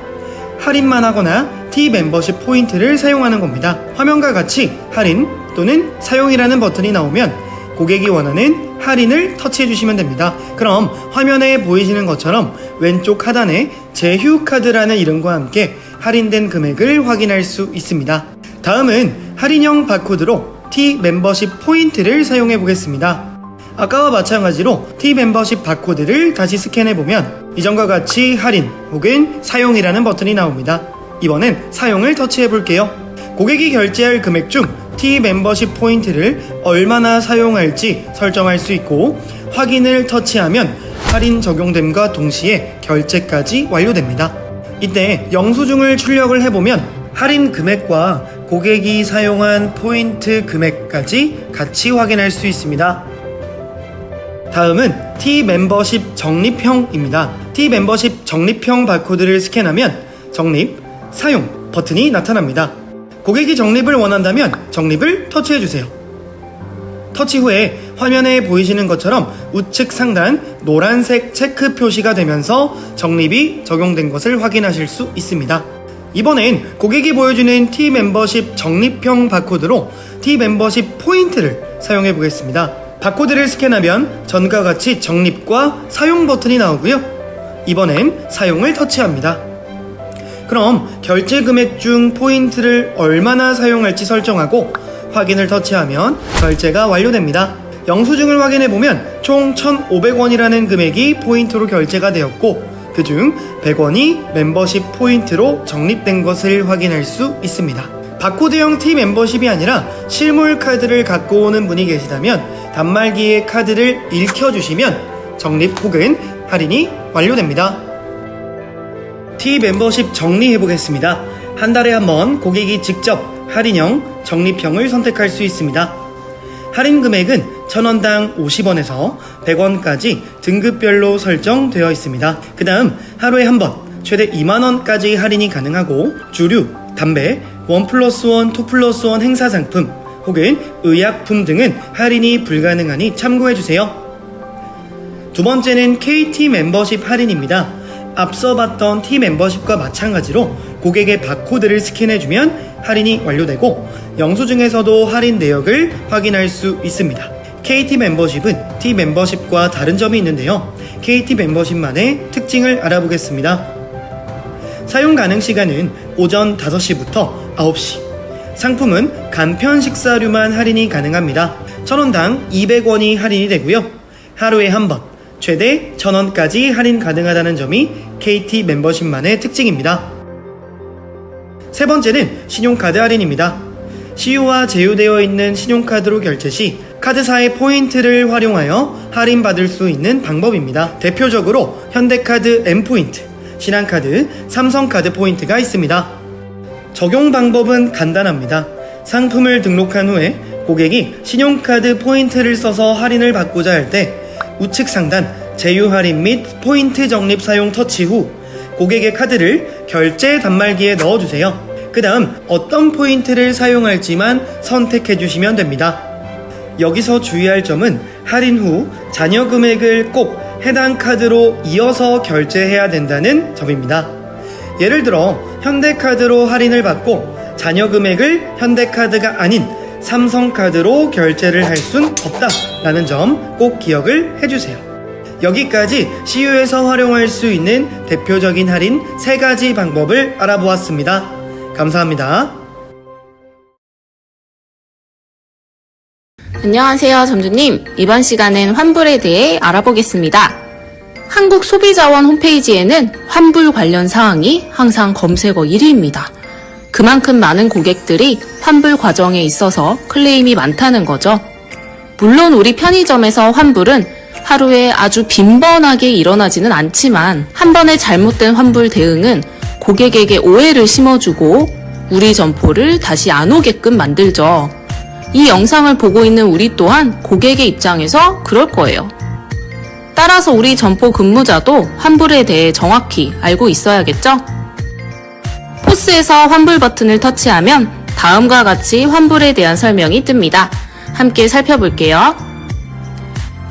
할인만 하거나 T멤버십 포인트를 사용하는 겁니다. 화면과 같이 할인 또는 사용이라는 버튼이 나오면 고객이 원하는 할인을 터치해 주시면 됩니다. 그럼 화면에 보이시는 것처럼 왼쪽 하단에 제휴 카드라는 이름과 함께 할인된 금액을 확인할 수 있습니다. 다음은 할인형 바코드로 T 멤버십 포인트를 사용해 보겠습니다. 아까와 마찬가지로 T 멤버십 바코드를 다시 스캔해 보면 이전과 같이 할인 혹은 사용이라는 버튼이 나옵니다. 이번엔 사용을 터치해 볼게요. 고객이 결제할 금액 중 T 멤버십 포인트를 얼마나 사용할지 설정할 수 있고 확인을 터치하면 할인 적용됨과 동시에 결제까지 완료됩니다. 이때 영수증을 출력을 해보면 할인 금액과 고객이 사용한 포인트 금액까지 같이 확인할 수 있습니다. 다음은 T 멤버십 적립형입니다. T 멤버십 적립형 바코드를 스캔하면 적립, 사용 버튼이 나타납니다. 고객이 적립을 원한다면 적립을 터치해주세요. 터치 후에 화면에 보이시는 것처럼 우측 상단 노란색 체크 표시가 되면서 적립이 적용된 것을 확인하실 수 있습니다. 이번엔 고객이 보여주는 T 멤버십 적립형 바코드로 T 멤버십 포인트를 사용해 보겠습니다. 바코드를 스캔하면 전과 같이 적립과 사용 버튼이 나오고요. 이번엔 사용을 터치합니다. 그럼 결제 금액 중 포인트를 얼마나 사용할지 설정하고 확인을 터치하면 결제가 완료됩니다. 영수증을 확인해보면 총 1,500원이라는 금액이 포인트로 결제가 되었고 그중 100원이 멤버십 포인트로 적립된 것을 확인할 수 있습니다. 바코드형 T 멤버십이 아니라 실물 카드를 갖고 오는 분이 계시다면 단말기에 카드를 읽혀주시면 적립 혹은 할인이 완료됩니다. T 멤버십 정리해보겠습니다. 한 달에 한 번 고객이 직접 할인형, 적립형을 선택할 수 있습니다. 할인 금액은 1,000원당 50원에서 100원까지 등급별로 설정되어 있습니다. 그 다음 하루에 한 번 최대 2만원까지 할인이 가능하고 주류, 담배, 1+1, 2+1 행사 상품 혹은 의약품 등은 할인이 불가능하니 참고해주세요. 두 번째는 KT 멤버십 할인입니다. 앞서 봤던 T 멤버십과 마찬가지로 고객의 바코드를 스캔해주면 할인이 완료되고 영수증에서도 할인 내역을 확인할 수 있습니다. KT 멤버십은 T 멤버십과 다른 점이 있는데요. KT 멤버십만의 특징을 알아보겠습니다. 사용 가능 시간은 오전 5시부터 9시. 상품은 간편 식사류만 할인이 가능합니다. 1,000원당 200원이 할인이 되고요. 하루에 한 번, 최대 1,000원까지 할인 가능하다는 점이 KT 멤버십만의 특징입니다. 세 번째는 신용카드 할인입니다. CU와 제휴되어 있는 신용카드로 결제 시 카드사의 포인트를 활용하여 할인받을 수 있는 방법입니다. 대표적으로 현대카드 M포인트, 신한카드, 삼성카드 포인트가 있습니다. 적용 방법은 간단합니다. 상품을 등록한 후에 고객이 신용카드 포인트를 써서 할인을 받고자 할 때 우측 상단 제휴 할인 및 포인트 적립 사용 터치 후 고객의 카드를 결제 단말기에 넣어주세요. 그 다음 어떤 포인트를 사용할지만 선택해 주시면 됩니다. 여기서 주의할 점은 할인 후 잔여 금액을 꼭 해당 카드로 이어서 결제해야 된다는 점입니다. 예를 들어 현대카드로 할인을 받고 잔여 금액을 현대카드가 아닌 삼성카드로 결제를 할 순 없다라는 점 꼭 기억을 해주세요. 여기까지 CU에서 활용할 수 있는 대표적인 할인 3가지 방법을 알아보았습니다. 감사합니다. 안녕하세요, 점주님. 이번 시간엔 환불에 대해 알아보겠습니다. 한국소비자원 홈페이지에는 환불 관련 사항이 항상 검색어 1위입니다. 그만큼 많은 고객들이 환불 과정에 있어서 클레임이 많다는 거죠. 물론 우리 편의점에서 환불은 하루에 아주 빈번하게 일어나지는 않지만 한 번의 잘못된 환불 대응은 고객에게 오해를 심어주고 우리 점포를 다시 안 오게끔 만들죠. 이 영상을 보고 있는 우리 또한 고객의 입장에서 그럴 거예요. 따라서 우리 점포 근무자도 환불에 대해 정확히 알고 있어야겠죠? 포스에서 환불 버튼을 터치하면 다음과 같이 환불에 대한 설명이 뜹니다. 함께 살펴볼게요.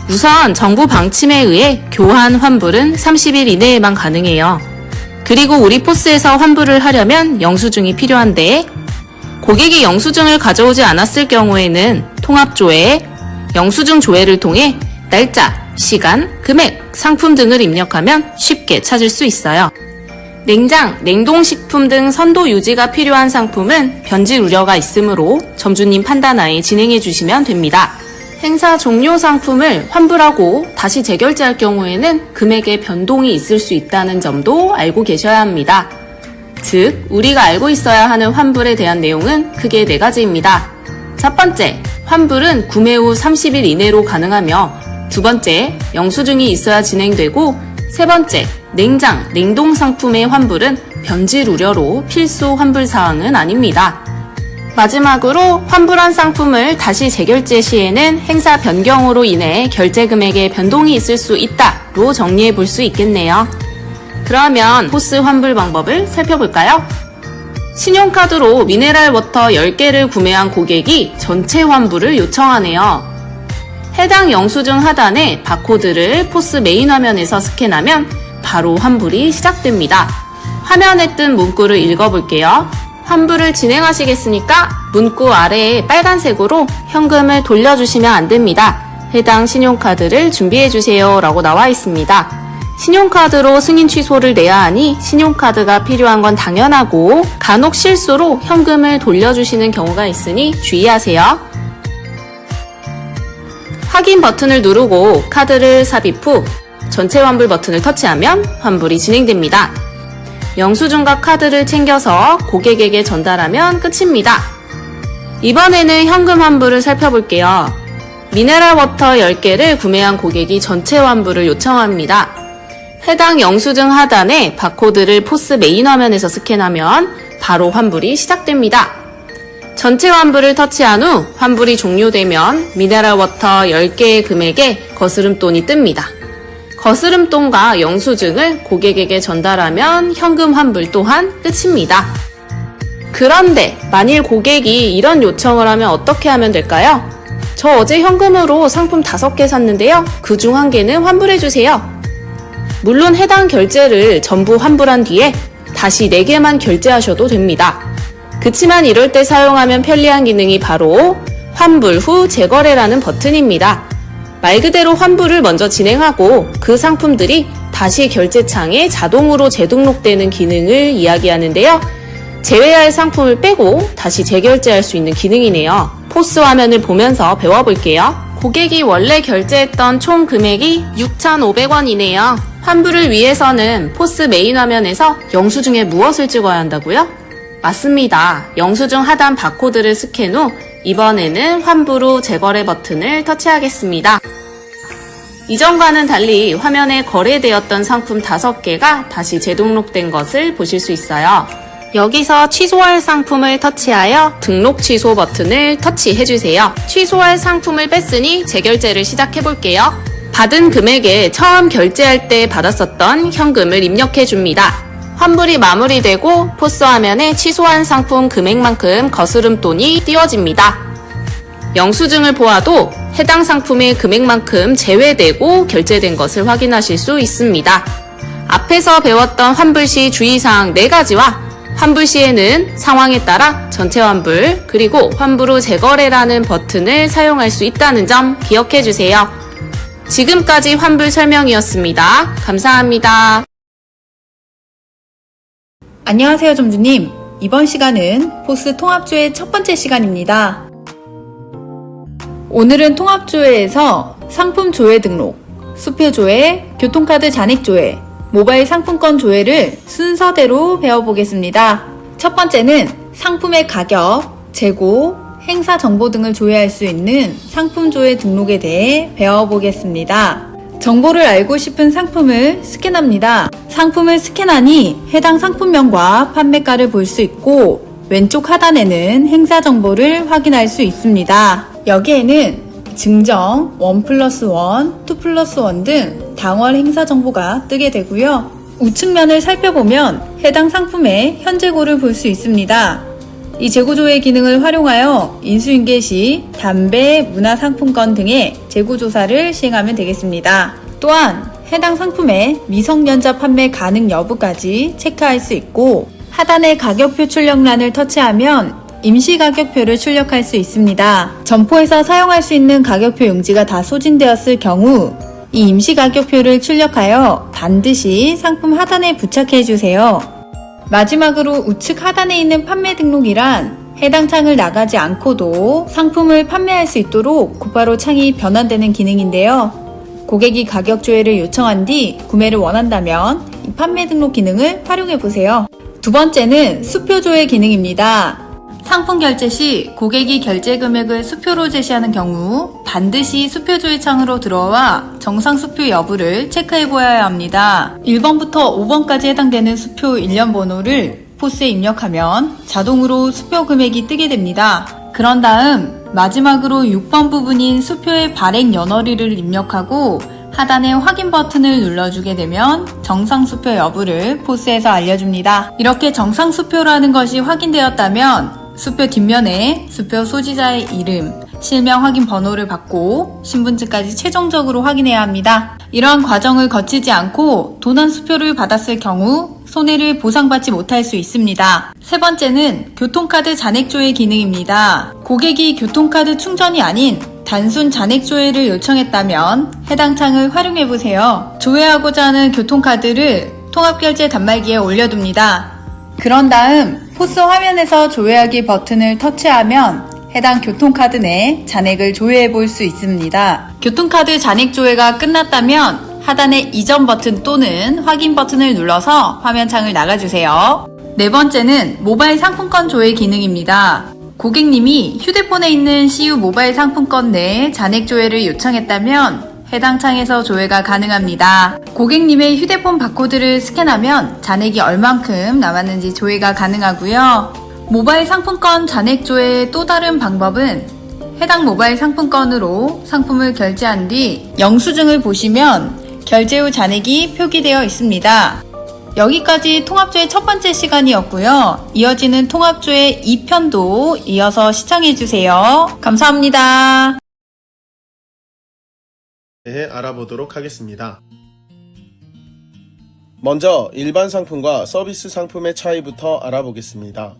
우선 정부 방침에 의해 교환 환불은 30일 이내에만 가능해요. 그리고 우리 포스에서 환불을 하려면 영수증이 필요한데 고객이 영수증을 가져오지 않았을 경우에는 통합조회, 영수증 조회를 통해 날짜, 시간, 금액, 상품 등을 입력하면 쉽게 찾을 수 있어요. 냉장, 냉동식품 등 선도 유지가 필요한 상품은 변질 우려가 있으므로 점주님 판단하에 진행해 주시면 됩니다. 행사 종료 상품을 환불하고 다시 재결제할 경우에는 금액의 변동이 있을 수 있다는 점도 알고 계셔야 합니다. 즉, 우리가 알고 있어야 하는 환불에 대한 내용은 크게 4가지입니다. 첫 번째, 환불은 구매 후 30일 이내로 가능하며, 두 번째, 영수증이 있어야 진행되고, 세 번째, 냉장, 냉동 상품의 환불은 변질 우려로 필수 환불 사항은 아닙니다. 마지막으로 환불한 상품을 다시 재결제 시에는 행사 변경으로 인해 결제 금액에 변동이 있을 수 있다로 정리해 볼 수 있겠네요. 그러면 포스 환불 방법을 살펴볼까요? 신용카드로 미네랄 워터 10개를 구매한 고객이 전체 환불을 요청하네요. 해당 영수증 하단에 바코드를 포스 메인 화면에서 스캔하면 바로 환불이 시작됩니다. 화면에 뜬 문구를 읽어볼게요. 환불을 진행하시겠으니까 문구 아래에 빨간색으로 현금을 돌려주시면 안 됩니다. 해당 신용카드를 준비해주세요 라고 나와 있습니다. 신용카드로 승인 취소를 내야 하니 신용카드가 필요한 건 당연하고 간혹 실수로 현금을 돌려주시는 경우가 있으니 주의하세요. 확인 버튼을 누르고 카드를 삽입 후 전체 환불 버튼을 터치하면 환불이 진행됩니다. 영수증과 카드를 챙겨서 고객에게 전달하면 끝입니다. 이번에는 현금 환불을 살펴볼게요. 미네랄 워터 10개를 구매한 고객이 전체 환불을 요청합니다. 해당 영수증 하단에 바코드를 포스 메인 화면에서 스캔하면 바로 환불이 시작됩니다. 전체 환불을 터치한 후 환불이 종료되면 미네랄 워터 10개의 금액에 거스름돈이 뜹니다. 거스름돈과 영수증을 고객에게 전달하면 현금 환불 또한 끝입니다. 그런데 만일 고객이 이런 요청을 하면 어떻게 하면 될까요? 저 어제 현금으로 상품 5개 샀는데요. 그중 1개는 환불해주세요. 물론 해당 결제를 전부 환불한 뒤에 다시 4개만 결제하셔도 됩니다. 그치만 이럴 때 사용하면 편리한 기능이 바로 환불 후 재거래라는 버튼입니다. 말 그대로 환불을 먼저 진행하고 그 상품들이 다시 결제창에 자동으로 재등록되는 기능을 이야기하는데요. 제외할 상품을 빼고 다시 재결제할 수 있는 기능이네요. 포스 화면을 보면서 배워볼게요. 고객이 원래 결제했던 총 금액이 6,500원이네요. 환불을 위해서는 포스 메인 화면에서 영수증에 무엇을 찍어야 한다고요? 맞습니다. 영수증 하단 바코드를 스캔 후 이번에는 환불 후 재거래 버튼을 터치하겠습니다. 이전과는 달리 화면에 거래되었던 상품 5개가 다시 재등록된 것을 보실 수 있어요. 여기서 취소할 상품을 터치하여 등록 취소 버튼을 터치해주세요. 취소할 상품을 뺐으니 재결제를 시작해볼게요. 받은 금액에 처음 결제할 때 받았었던 현금을 입력해줍니다. 환불이 마무리되고 포스 화면에 취소한 상품 금액만큼 거스름돈이 띄워집니다. 영수증을 보아도 해당 상품의 금액만큼 제외되고 결제된 것을 확인하실 수 있습니다. 앞에서 배웠던 환불 시 주의사항 4가지와 환불 시에는 상황에 따라 전체 환불 그리고 환불 후 재거래라는 버튼을 사용할 수 있다는 점 기억해주세요. 지금까지 환불 설명이었습니다. 감사합니다. 안녕하세요, 점주님. 이번 시간은 포스 통합조회 첫 번째 시간입니다. 오늘은 통합조회에서 상품 조회 등록, 수표 조회, 교통카드 잔액 조회, 모바일 상품권 조회를 순서대로 배워보겠습니다. 첫 번째는 상품의 가격, 재고, 행사 정보 등을 조회할 수 있는 상품 조회 등록에 대해 배워보겠습니다. 정보를 알고 싶은 상품을 스캔합니다. 상품을 스캔하니 해당 상품명과 판매가를 볼 수 있고 왼쪽 하단에는 행사 정보를 확인할 수 있습니다. 여기에는 증정, 1+1, 2+1 등 당월 행사 정보가 뜨게 되고요. 우측면을 살펴보면 해당 상품의 현재고를 볼 수 있습니다. 이 재고조회 기능을 활용하여 인수인계 시 담배, 문화상품권 등의 재고조사를 시행하면 되겠습니다. 또한 해당 상품의 미성년자 판매 가능 여부까지 체크할 수 있고 하단의 가격 표출령란을 터치하면 임시 가격표를 출력할 수 있습니다. 점포에서 사용할 수 있는 가격표 용지가 다 소진되었을 경우 이 임시 가격표를 출력하여 반드시 상품 하단에 부착해 주세요. 마지막으로 우측 하단에 있는 판매 등록이란 해당 창을 나가지 않고도 상품을 판매할 수 있도록 곧바로 창이 변환되는 기능인데요. 고객이 가격 조회를 요청한 뒤 구매를 원한다면 이 판매 등록 기능을 활용해 보세요. 두 번째는 수표 조회 기능입니다. 상품 결제 시 고객이 결제 금액을 수표로 제시하는 경우 반드시 수표 조회 창으로 들어와 정상 수표 여부를 체크해 보아야 합니다. 1번부터 5번까지 해당되는 수표 일련 번호를 포스에 입력하면 자동으로 수표 금액이 뜨게 됩니다. 그런 다음 마지막으로 6번 부분인 수표의 발행 연월일을 입력하고 하단의 확인 버튼을 눌러주게 되면 정상 수표 여부를 포스에서 알려줍니다. 이렇게 정상 수표라는 것이 확인되었다면 수표 뒷면에 수표 소지자의 이름, 실명 확인 번호를 받고 신분증까지 최종적으로 확인해야 합니다. 이러한 과정을 거치지 않고 도난 수표를 받았을 경우 손해를 보상받지 못할 수 있습니다. 세 번째는 교통카드 잔액조회 기능입니다. 고객이 교통카드 충전이 아닌 단순 잔액조회를 요청했다면 해당 창을 활용해보세요. 조회하고자 하는 교통카드를 통합결제 단말기에 올려둡니다. 그런 다음 포스 화면에서 조회하기 버튼을 터치하면 해당 교통카드 내 잔액을 조회해 볼 수 있습니다. 교통카드 잔액 조회가 끝났다면 하단의 이전 버튼 또는 확인 버튼을 눌러서 화면창을 나가주세요. 네 번째는 모바일 상품권 조회 기능입니다. 고객님이 휴대폰에 있는 CU 모바일 상품권 내 잔액 조회를 요청했다면 해당 창에서 조회가 가능합니다. 고객님의 휴대폰 바코드를 스캔하면 잔액이 얼만큼 남았는지 조회가 가능하고요. 모바일 상품권 잔액 조회의 또 다른 방법은 해당 모바일 상품권으로 상품을 결제한 뒤 영수증을 보시면 결제 후 잔액이 표기되어 있습니다. 여기까지 통합조회 첫 번째 시간이었고요. 이어지는 통합조회 2편도 이어서 시청해주세요. 감사합니다. 대해 알아보도록 하겠습니다. 먼저 일반 상품과 서비스 상품의 차이부터 알아보겠습니다.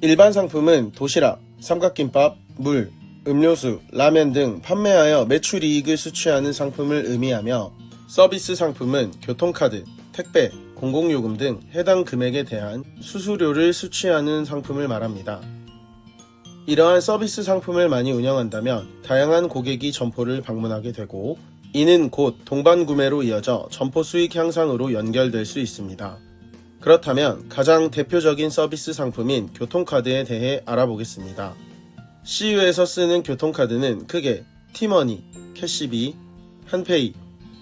일반 상품은 도시락, 삼각김밥, 물, 음료수, 라면 등 판매하여 매출이익을 수취하는 상품을 의미하며 서비스 상품은 교통카드, 택배, 공공요금 등 해당 금액에 대한 수수료를 수취하는 상품을 말합니다. 이러한 서비스 상품을 많이 운영한다면 다양한 고객이 점포를 방문하게 되고 이는 곧 동반 구매로 이어져 점포 수익 향상으로 연결될 수 있습니다. 그렇다면 가장 대표적인 서비스 상품인 교통카드에 대해 알아보겠습니다. CU에서 쓰는 교통카드는 크게 티머니, 캐시비, 한페이,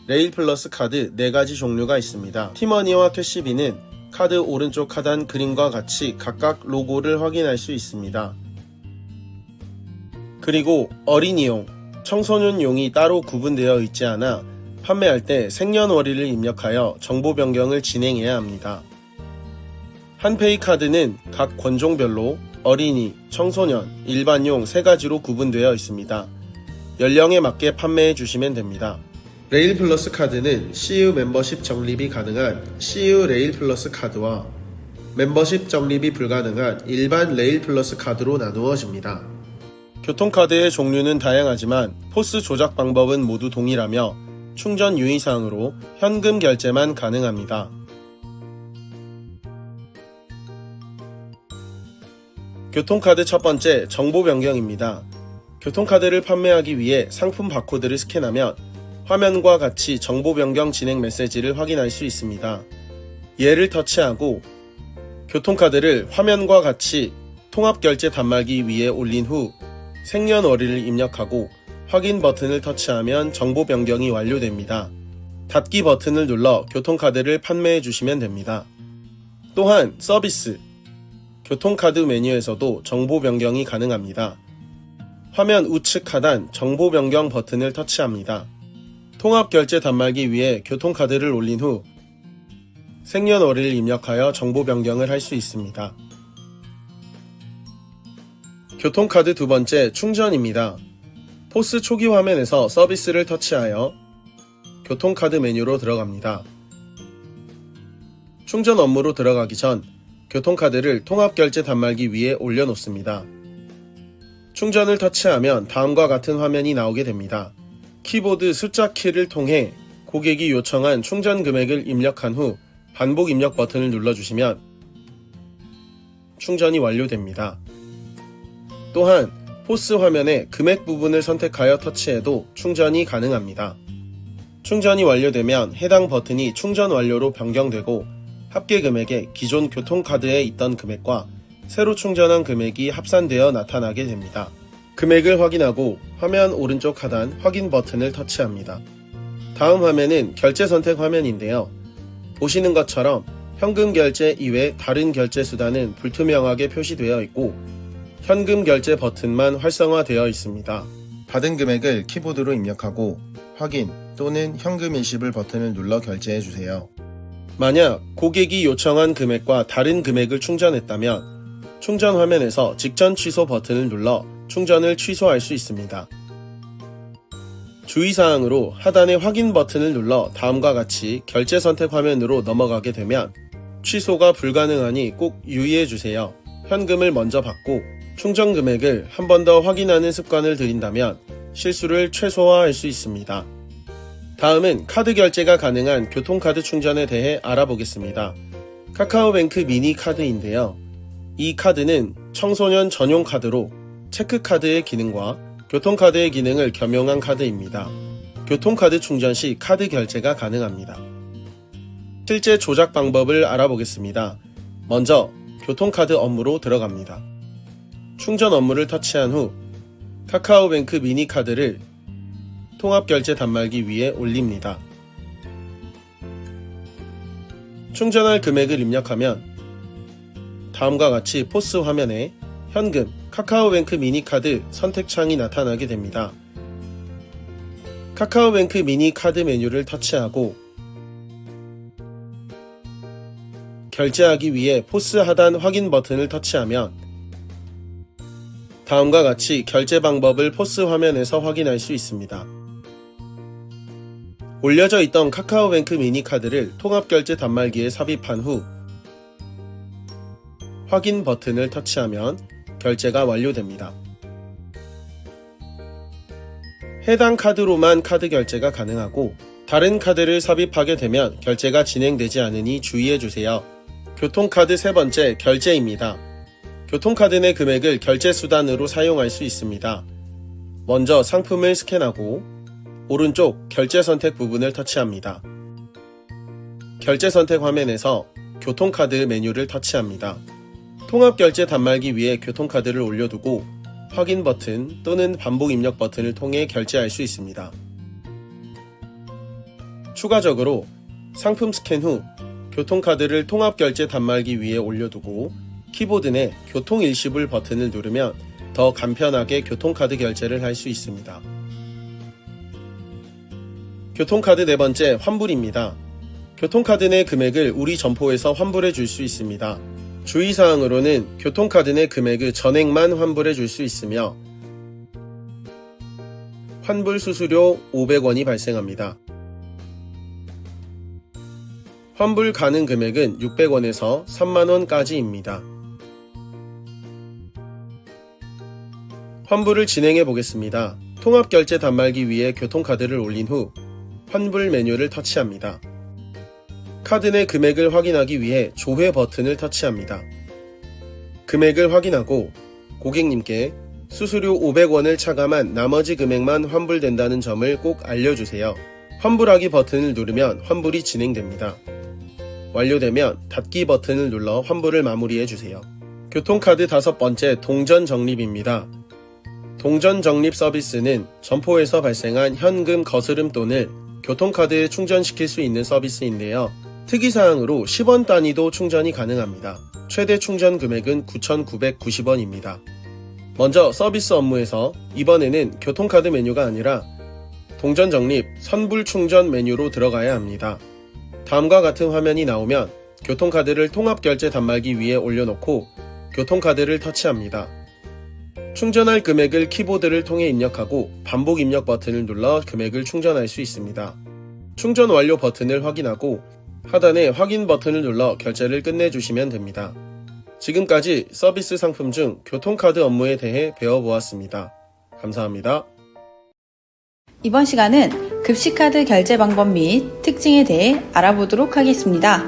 레일플러스 카드 4가지 종류가 있습니다. 티머니와 캐시비는 카드 오른쪽 하단 그림과 같이 각각 로고를 확인할 수 있습니다. 그리고 어린이용, 청소년용이 따로 구분되어 있지 않아 판매할 때 생년월일을 입력하여 정보 변경을 진행해야 합니다. 한페이 카드는 각 권종별로 어린이, 청소년, 일반용 3가지로 구분되어 있습니다. 연령에 맞게 판매해 주시면 됩니다. 레일 플러스 카드는 CU 멤버십 적립이 가능한 CU 레일 플러스 카드와 멤버십 적립이 불가능한 일반 레일 플러스 카드로 나누어집니다. 교통카드의 종류는 다양하지만 포스 조작 방법은 모두 동일하며 충전 유의사항으로 현금 결제만 가능합니다. 교통카드 첫 번째, 정보 변경입니다. 교통카드를 판매하기 위해 상품 바코드를 스캔하면 화면과 같이 정보 변경 진행 메시지를 확인할 수 있습니다. 얘를 터치하고 교통카드를 화면과 같이 통합결제 단말기 위에 올린 후 생년월일을 입력하고 확인 버튼을 터치하면 정보 변경이 완료됩니다. 닫기 버튼을 눌러 교통카드를 판매해 주시면 됩니다. 또한 서비스, 교통카드 메뉴에서도 정보 변경이 가능합니다. 화면 우측 하단 정보 변경 버튼을 터치합니다. 통합결제 단말기 위에 교통카드를 올린 후 생년월일을 입력하여 정보 변경을 할 수 있습니다. 교통카드 두 번째, 충전입니다. 포스 초기 화면에서 서비스를 터치하여 교통카드 메뉴로 들어갑니다. 충전 업무로 들어가기 전 교통카드를 통합결제 단말기 위에 올려놓습니다. 충전을 터치하면 다음과 같은 화면이 나오게 됩니다. 키보드 숫자 키를 통해 고객이 요청한 충전 금액을 입력한 후 반복 입력 버튼을 눌러주시면 충전이 완료됩니다. 또한 포스 화면에 금액 부분을 선택하여 터치해도 충전이 가능합니다. 충전이 완료되면 해당 버튼이 충전 완료로 변경되고 합계 금액에 기존 교통카드에 있던 금액과 새로 충전한 금액이 합산되어 나타나게 됩니다. 금액을 확인하고 화면 오른쪽 하단 확인 버튼을 터치합니다. 다음 화면은 결제 선택 화면인데요. 보시는 것처럼 현금 결제 이외 다른 결제 수단은 불투명하게 표시되어 있고 현금 결제 버튼만 활성화되어 있습니다. 받은 금액을 키보드로 입력하고 확인 또는 현금 일시불 버튼을 눌러 결제해 주세요. 만약 고객이 요청한 금액과 다른 금액을 충전했다면 충전 화면에서 직전 취소 버튼을 눌러 충전을 취소할 수 있습니다. 주의사항으로 하단의 확인 버튼을 눌러 다음과 같이 결제 선택 화면으로 넘어가게 되면 취소가 불가능하니 꼭 유의해 주세요. 현금을 먼저 받고 충전 금액을 한 번 더 확인하는 습관을 들인다면 실수를 최소화할 수 있습니다. 다음은 카드 결제가 가능한 교통카드 충전에 대해 알아보겠습니다. 카카오뱅크 미니 카드인데요. 이 카드는 청소년 전용 카드로 체크카드의 기능과 교통카드의 기능을 겸용한 카드입니다. 교통카드 충전 시 카드 결제가 가능합니다. 실제 조작 방법을 알아보겠습니다. 먼저 교통카드 업무로 들어갑니다. 충전 업무를 터치한 후 카카오뱅크 미니 카드를 통합결제 단말기 위에 올립니다. 충전할 금액을 입력하면 다음과 같이 포스 화면에 현금, 카카오뱅크 미니카드 선택창이 나타나게 됩니다. 카카오뱅크 미니카드 메뉴를 터치하고 결제하기 위해 포스 하단 확인 버튼을 터치하면 다음과 같이 결제 방법을 포스 화면에서 확인할 수 있습니다. 올려져 있던 카카오뱅크 미니카드를 통합결제 단말기에 삽입한 후 확인 버튼을 터치하면 결제가 완료됩니다. 해당 카드로만 카드 결제가 가능하고 다른 카드를 삽입하게 되면 결제가 진행되지 않으니 주의해주세요. 교통카드 세 번째 결제입니다. 교통카드 내 금액을 결제 수단으로 사용할 수 있습니다. 먼저 상품을 스캔하고 오른쪽 결제 선택 부분을 터치합니다. 결제 선택 화면에서 교통카드 메뉴를 터치합니다. 통합결제 단말기 위에 교통카드를 올려두고 확인 버튼 또는 반복 입력 버튼을 통해 결제할 수 있습니다. 추가적으로 상품 스캔 후 교통카드를 통합결제 단말기 위에 올려두고 키보드 내 교통일시불 버튼을 누르면 더 간편하게 교통카드 결제를 할 수 있습니다. 교통카드 네 번째 환불입니다. 교통카드 내 금액을 우리 점포에서 환불해 줄 수 있습니다. 주의사항으로는 교통카드 내 금액의 전액만 환불해 줄 수 있으며 환불 수수료 500원이 발생합니다. 환불 가능 금액은 600원에서 3만원까지입니다. 환불을 진행해 보겠습니다. 통합결제 단말기 위에 교통카드를 올린 후 환불 메뉴를 터치합니다. 카드 내 금액을 확인하기 위해 조회 버튼을 터치합니다. 금액을 확인하고 고객님께 수수료 500원을 차감한 나머지 금액만 환불된다는 점을 꼭 알려주세요. 환불하기 버튼을 누르면 환불이 진행됩니다. 완료되면 닫기 버튼을 눌러 환불을 마무리해주세요. 교통카드 다섯 번째 동전 적립입니다. 동전 적립 서비스는 점포에서 발생한 현금 거스름돈을 교통카드에 충전시킬 수 있는 서비스인데요. 특이사항으로 10원 단위도 충전이 가능합니다. 최대 충전 금액은 9,990원입니다. 먼저 서비스 업무에서 이번에는 교통카드 메뉴가 아니라 동전 적립, 선불 충전 메뉴로 들어가야 합니다. 다음과 같은 화면이 나오면 교통카드를 통합결제 단말기 위에 올려놓고 교통카드를 터치합니다. 충전할 금액을 키보드를 통해 입력하고 반복 입력 버튼을 눌러 금액을 충전할 수 있습니다. 충전 완료 버튼을 확인하고 하단에 확인 버튼을 눌러 결제를 끝내주시면 됩니다. 지금까지 서비스 상품 중 교통카드 업무에 대해 배워보았습니다. 감사합니다. 이번 시간은 급식카드 결제 방법 및 특징에 대해 알아보도록 하겠습니다.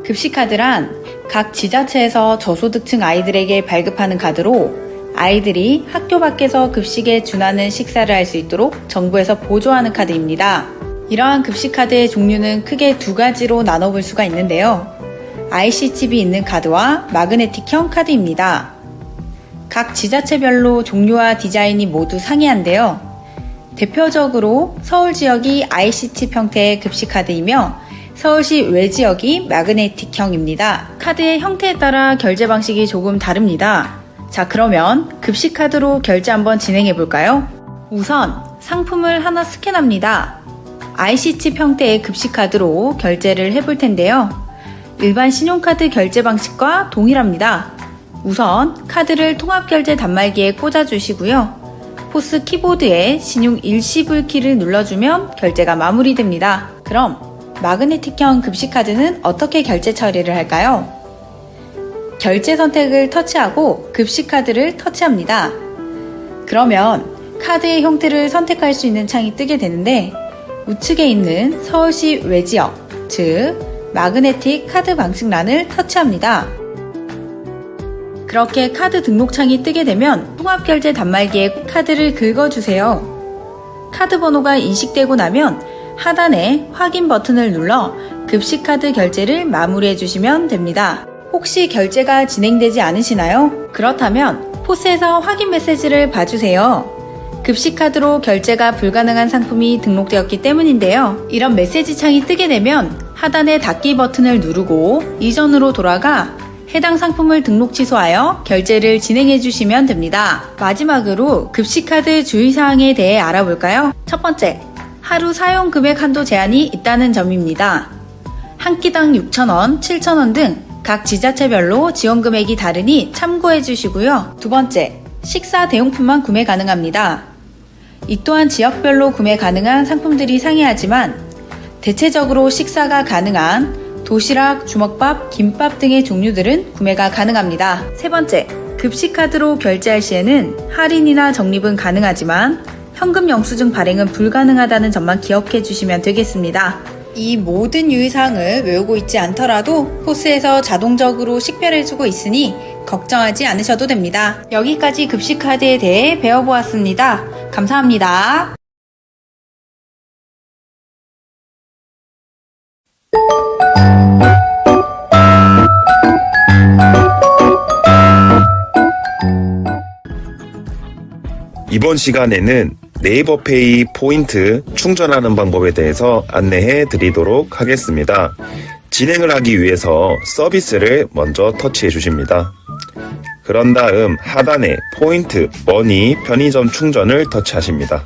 급식카드란 각 지자체에서 저소득층 아이들에게 발급하는 카드로 아이들이 학교 밖에서 급식에 준하는 식사를 할 수 있도록 정부에서 보조하는 카드입니다. 이러한 급식카드의 종류는 크게 두 가지로 나눠볼 수가 있는데요. IC칩이 있는 카드와 마그네틱형 카드입니다. 각 지자체별로 종류와 디자인이 모두 상이한데요. 대표적으로 서울 지역이 IC칩 형태의 급식카드이며 서울시 외 지역이 마그네틱형입니다. 카드의 형태에 따라 결제 방식이 조금 다릅니다. 자, 그러면 급식카드로 결제 한번 진행해 볼까요? 우선 상품을 하나 스캔합니다. IC칩 형태의 급식카드로 결제를 해볼 텐데요. 일반 신용카드 결제 방식과 동일합니다. 우선 카드를 통합결제 단말기에 꽂아주시고요. 포스 키보드에 신용 일시불 키를 눌러주면 결제가 마무리됩니다. 그럼 마그네틱형 급식카드는 어떻게 결제 처리를 할까요? 결제 선택을 터치하고 급식카드를 터치합니다. 그러면 카드의 형태를 선택할 수 있는 창이 뜨게 되는데 우측에 있는 서울시 외지역, 즉 마그네틱 카드 방식란을 터치합니다. 그렇게 카드 등록창이 뜨게 되면 통합결제 단말기에 카드를 긁어주세요. 카드 번호가 인식되고 나면 하단에 확인 버튼을 눌러 급식카드 결제를 마무리해 주시면 됩니다. 혹시 결제가 진행되지 않으시나요? 그렇다면 포스에서 확인 메시지를 봐주세요. 급식카드로 결제가 불가능한 상품이 등록되었기 때문인데요. 이런 메시지 창이 뜨게 되면 하단의 닫기 버튼을 누르고 이전으로 돌아가 해당 상품을 등록 취소하여 결제를 진행해 주시면 됩니다. 마지막으로 급식카드 주의사항에 대해 알아볼까요? 첫 번째, 하루 사용 금액 한도 제한이 있다는 점입니다. 한 끼당 6,000원, 7,000원 등 각 지자체별로 지원 금액이 다르니 참고해 주시고요. 두 번째, 식사 대용품만 구매 가능합니다. 이 또한 지역별로 구매 가능한 상품들이 상이하지만 대체적으로 식사가 가능한 도시락, 주먹밥, 김밥 등의 종류들은 구매가 가능합니다. 세 번째, 급식카드로 결제할 시에는 할인이나 적립은 가능하지만 현금 영수증 발행은 불가능하다는 점만 기억해 주시면 되겠습니다. 이 모든 유의사항을 외우고 있지 않더라도 포스에서 자동적으로 식별해주고 있으니 걱정하지 않으셔도 됩니다. 여기까지 급식카드에 대해 배워보았습니다. 감사합니다. 이번 시간에는 네이버페이 포인트 충전하는 방법에 대해서 안내해 드리도록 하겠습니다. 진행을 하기 위해서 서비스를 먼저 터치해 주십니다. 그런 다음 하단에 포인트, 머니, 편의점 충전을 터치하십니다.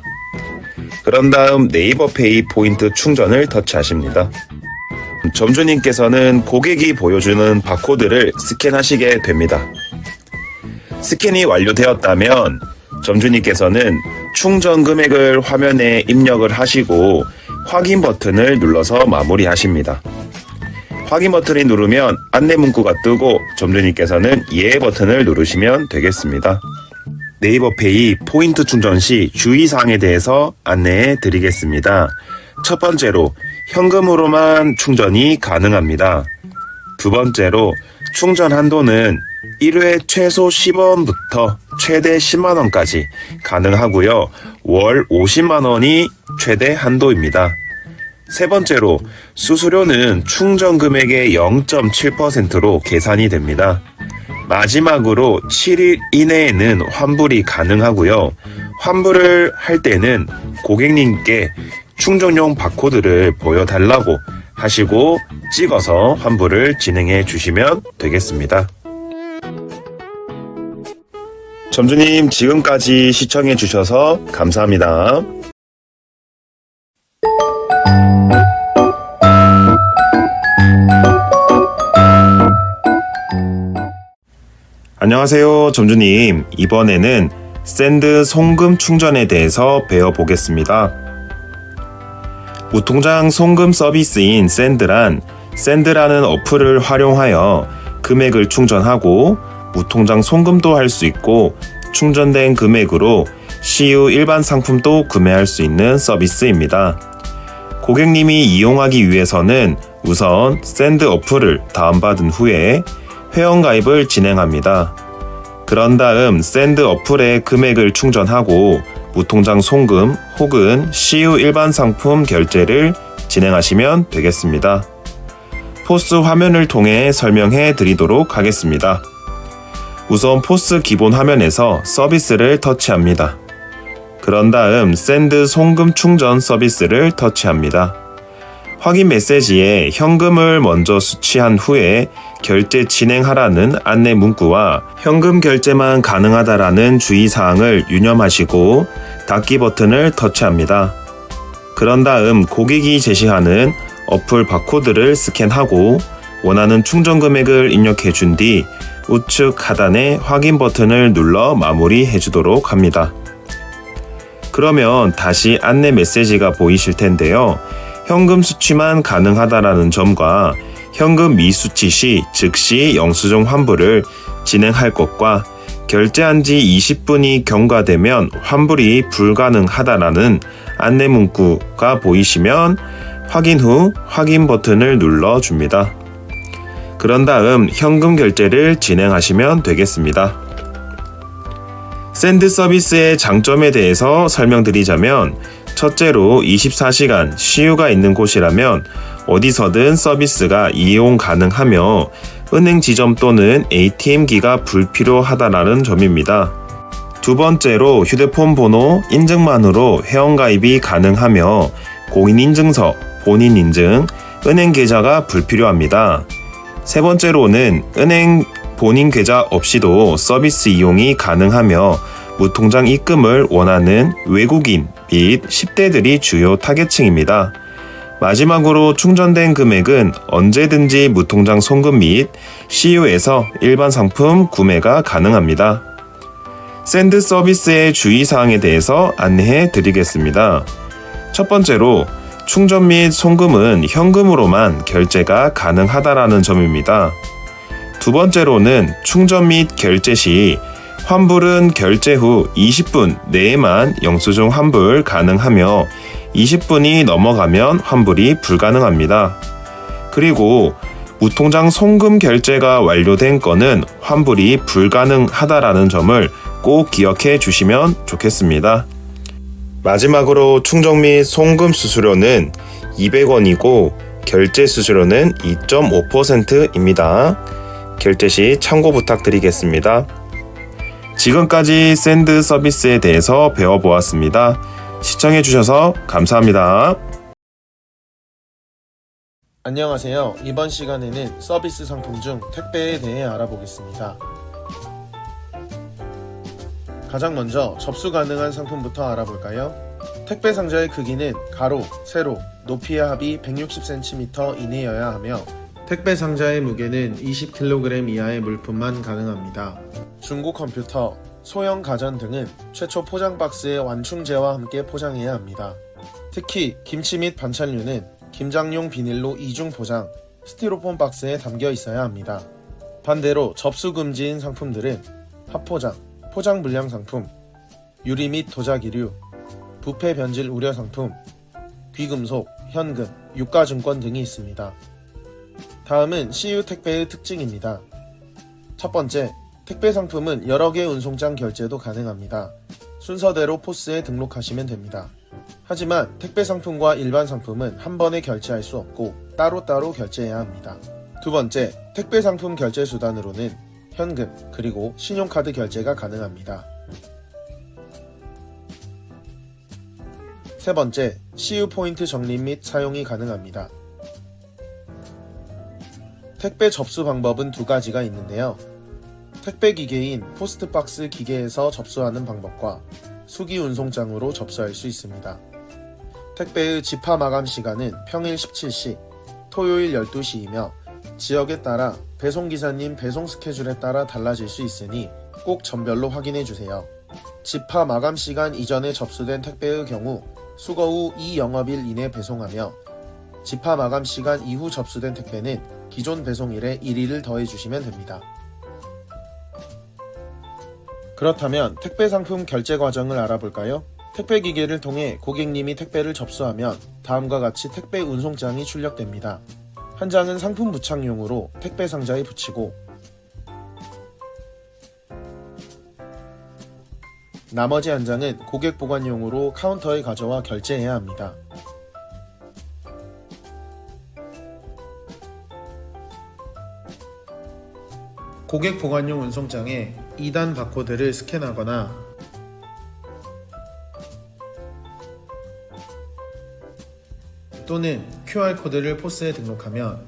그런 다음 네이버페이 포인트 충전을 터치하십니다. 점주님께서는 고객이 보여주는 바코드를 스캔하시게 됩니다. 스캔이 완료되었다면 점주님께서는 충전 금액을 화면에 입력을 하시고 확인 버튼을 눌러서 마무리하십니다. 확인 버튼을 누르면 안내 문구가 뜨고 점주님께서는 예 버튼을 누르시면 되겠습니다. 네이버페이 포인트 충전 시 주의사항에 대해서 안내해 드리겠습니다. 첫 번째로 현금으로만 충전이 가능합니다. 두 번째로 충전 한도는 1회 최소 10원부터 최대 10만원까지 가능하고요. 월 50만원이 최대 한도입니다. 세 번째로 수수료는 충전 금액의 0.7%로 계산이 됩니다. 마지막으로 7일 이내에는 환불이 가능하고요. 환불을 할 때는 고객님께 충전용 바코드를 보여달라고 하시고 찍어서 환불을 진행해 주시면 되겠습니다. 점주님, 지금까지 시청해 주셔서 감사합니다. 안녕하세요, 점주님. 이번에는 샌드 송금 충전에 대해서 배워보겠습니다. 무통장 송금 서비스인 샌드란 샌드라는 어플을 활용하여 금액을 충전하고 무통장 송금도 할 수 있고 충전된 금액으로 CU 일반 상품도 구매할 수 있는 서비스입니다. 고객님이 이용하기 위해서는 우선 샌드 어플을 다운받은 후에 회원가입을 진행합니다. 그런 다음 샌드 어플에 금액을 충전하고 무통장 송금 혹은 CU 일반 상품 결제를 진행하시면 되겠습니다. 포스 화면을 통해 설명해 드리도록 하겠습니다. 우선 포스 기본 화면에서 서비스를 터치합니다. 그런 다음 샌드 송금 충전 서비스를 터치합니다. 확인 메시지에 현금을 먼저 수취한 후에 결제 진행하라는 안내 문구와 현금 결제만 가능하다라는 주의사항을 유념하시고 닫기 버튼을 터치합니다. 그런 다음 고객이 제시하는 어플 바코드를 스캔하고 원하는 충전 금액을 입력해 준 뒤 우측 하단의 확인 버튼을 눌러 마무리해 주도록 합니다. 그러면 다시 안내 메시지가 보이실 텐데요. 현금 수취만 가능하다라는 점과 현금 미수취 시 즉시 영수증 환불을 진행할 것과 결제한 지 20분이 경과되면 환불이 불가능하다라는 안내 문구가 보이시면 확인 후 확인 버튼을 눌러줍니다. 그런 다음 현금 결제를 진행하시면 되겠습니다. 샌드 서비스의 장점에 대해서 설명드리자면 첫째로 24시간 CU가 있는 곳이라면 어디서든 서비스가 이용 가능하며 은행 지점 또는 ATM기가 불필요하다라는 점입니다. 두 번째로 휴대폰 번호 인증만으로 회원가입이 가능하며 공인인증서, 본인인증, 은행 계좌가 불필요합니다. 세 번째로는 은행 본인 계좌 없이도 서비스 이용이 가능하며 무통장 입금을 원하는 외국인 및 10대들이 주요 타겟층입니다. 마지막으로 충전된 금액은 언제든지 무통장 송금 및 CU에서 일반 상품 구매가 가능합니다. 샌드 서비스의 주의사항에 대해서 안내해 드리겠습니다. 첫 번째로 충전 및 송금은 현금으로만 결제가 가능하다라는 점입니다. 두 번째로는 충전 및 결제 시 환불은 결제 후 20분 내에만 영수증 환불 가능하며 20분이 넘어가면 환불이 불가능합니다. 그리고 무통장 송금 결제가 완료된 건은 환불이 불가능하다라는 점을 꼭 기억해 주시면 좋겠습니다. 마지막으로 충전 및 송금 수수료는 200원이고 결제 수수료는 2.5%입니다. 결제 시 참고 부탁드리겠습니다. 지금까지 샌드 서비스에 대해서 배워보았습니다. 시청해주셔서 감사합니다. 안녕하세요. 이번 시간에는 서비스 상품 중 택배에 대해 알아보겠습니다. 가장 먼저 접수 가능한 상품부터 알아볼까요? 택배 상자의 크기는 가로, 세로, 높이의 합이 160cm 이내여야 하며 택배 상자의 무게는 20kg 이하의 물품만 가능합니다. 중고 컴퓨터, 소형 가전 등은 최초 포장 박스의 완충제와 함께 포장해야 합니다. 특히 김치 및 반찬류는 김장용 비닐로 이중 포장, 스티로폼 박스에 담겨 있어야 합니다. 반대로 접수 금지인 상품들은 합포장, 포장 불량 상품, 유리 및 도자기류, 부패 변질 우려 상품, 귀금속, 현금, 유가증권 등이 있습니다. 다음은 CU 택배의 특징입니다. 첫 번째, 택배 상품은 여러 개 운송장 결제도 가능합니다. 순서대로 포스에 등록하시면 됩니다. 하지만 택배 상품과 일반 상품은 한 번에 결제할 수 없고 따로따로 결제해야 합니다. 두 번째, 택배 상품 결제 수단으로는 현금 그리고 신용카드 결제가 가능합니다. 세 번째, CU 포인트 적립 및 사용이 가능합니다. 택배 접수 방법은 두 가지가 있는데요. 택배 기계인 포스트박스 기계에서 접수하는 방법과 수기 운송장으로 접수할 수 있습니다. 택배의 집화 마감 시간은 평일 17시, 토요일 12시이며 지역에 따라 배송기사님 배송 스케줄에 따라 달라질 수 있으니 꼭 점별로 확인해주세요. 집화 마감 시간 이전에 접수된 택배의 경우 수거 후 2영업일 이내 배송하며 집화 마감 시간 이후 접수된 택배는 기존 배송일에 1일을 더해주시면 됩니다. 그렇다면 택배 상품 결제 과정을 알아볼까요? 택배 기계를 통해 고객님이 택배를 접수하면 다음과 같이 택배 운송장이 출력됩니다. 한 장은 상품 부착용으로 택배 상자에 붙이고, 나머지 한 장은 고객 보관용으로 카운터에 가져와 결제해야 합니다. 고객 보관용 운송장에 2단 바코드를 스캔하거나 또는 QR코드를 포스에 등록하면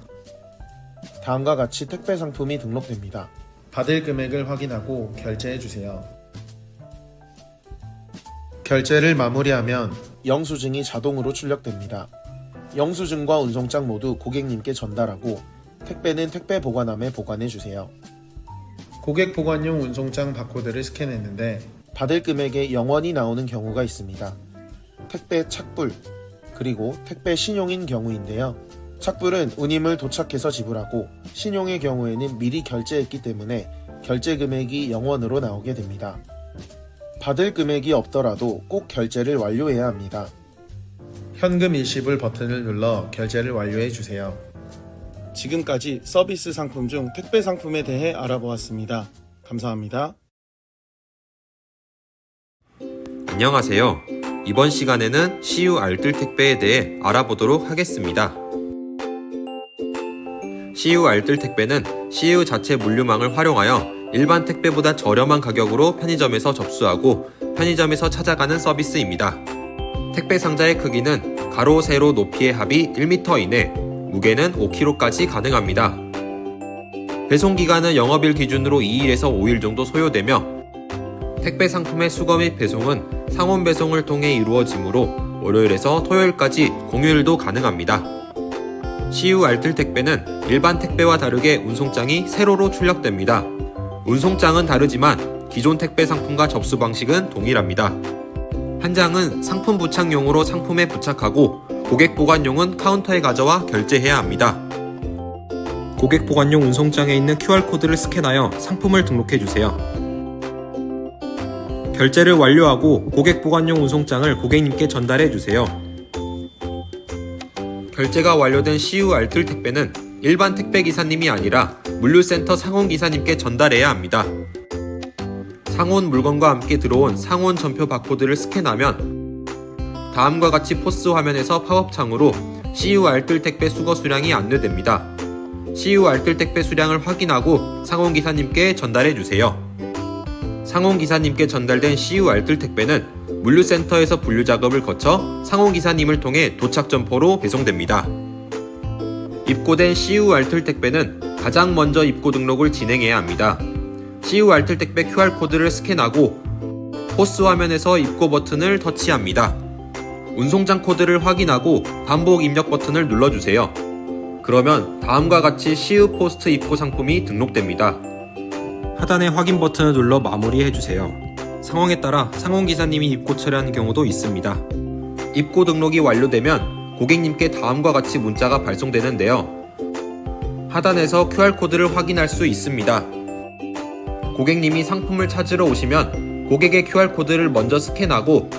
다음과 같이 택배 상품이 등록됩니다. 받을 금액을 확인하고 결제해주세요. 결제를 마무리하면 영수증이 자동으로 출력됩니다. 영수증과 운송장 모두 고객님께 전달하고 택배는 택배 보관함에 보관해주세요. 고객 보관용 운송장 바코드를 스캔했는데 받을 금액에 0원이 나오는 경우가 있습니다. 택배 착불, 그리고 택배 신용인 경우인데요. 착불은 운임을 도착해서 지불하고, 신용의 경우에는 미리 결제했기 때문에 결제 금액이 0원으로 나오게 됩니다. 받을 금액이 없더라도 꼭 결제를 완료해야 합니다. 현금 일시불 버튼을 눌러 결제를 완료해주세요. 지금까지 서비스 상품 중 택배 상품에 대해 알아보았습니다. 감사합니다. 안녕하세요. 이번 시간에는 CU 알뜰 택배에 대해 알아보도록 하겠습니다. CU 알뜰 택배는 CU 자체 물류망을 활용하여 일반 택배보다 저렴한 가격으로 편의점에서 접수하고 편의점에서 찾아가는 서비스입니다. 택배 상자의 크기는 가로, 세로, 높이의 합이 1m 이내, 무게는 5kg까지 가능합니다. 배송기간은 영업일 기준으로 2일에서 5일 정도 소요되며 택배 상품의 수거 및 배송은 상온 배송을 통해 이루어지므로 월요일에서 토요일까지 공휴일도 가능합니다. CU 알뜰 택배는 일반 택배와 다르게 운송장이 세로로 출력됩니다. 운송장은 다르지만 기존 택배 상품과 접수 방식은 동일합니다. 한 장은 상품 부착용으로 상품에 부착하고 고객 보관용은 카운터에 가져와 결제해야 합니다. 고객 보관용 운송장에 있는 QR코드를 스캔하여 상품을 등록해주세요. 결제를 완료하고 고객 보관용 운송장을 고객님께 전달해주세요. 결제가 완료된 CU 알뜰 택배는 일반 택배 기사님이 아니라 물류센터 상온 기사님께 전달해야 합니다. 상온 물건과 함께 들어온 상온 전표 바코드를 스캔하면 다음과 같이 포스 화면에서 팝업 창으로 CU 알뜰 택배 수거 수량이 안내됩니다. CU 알뜰 택배 수량을 확인하고 상온 기사님께 전달해주세요. 상온 기사님께 전달된 CU 알뜰 택배는 물류센터에서 분류 작업을 거쳐 상온 기사님을 통해 도착 점포로 배송됩니다. 입고된 CU 알뜰 택배는 가장 먼저 입고 등록을 진행해야 합니다. CU 알뜰 택배 QR코드를 스캔하고 포스 화면에서 입고 버튼을 터치합니다. 운송장 코드를 확인하고 반복 입력 버튼을 눌러주세요. 그러면 다음과 같이 CU 포스트 입고 상품이 등록됩니다. 하단의 확인 버튼을 눌러 마무리해주세요. 상황에 따라 상온기사님이 입고 처리하는 경우도 있습니다. 입고 등록이 완료되면 고객님께 다음과 같이 문자가 발송되는데요. 하단에서 QR코드를 확인할 수 있습니다. 고객님이 상품을 찾으러 오시면 고객의 QR코드를 먼저 스캔하고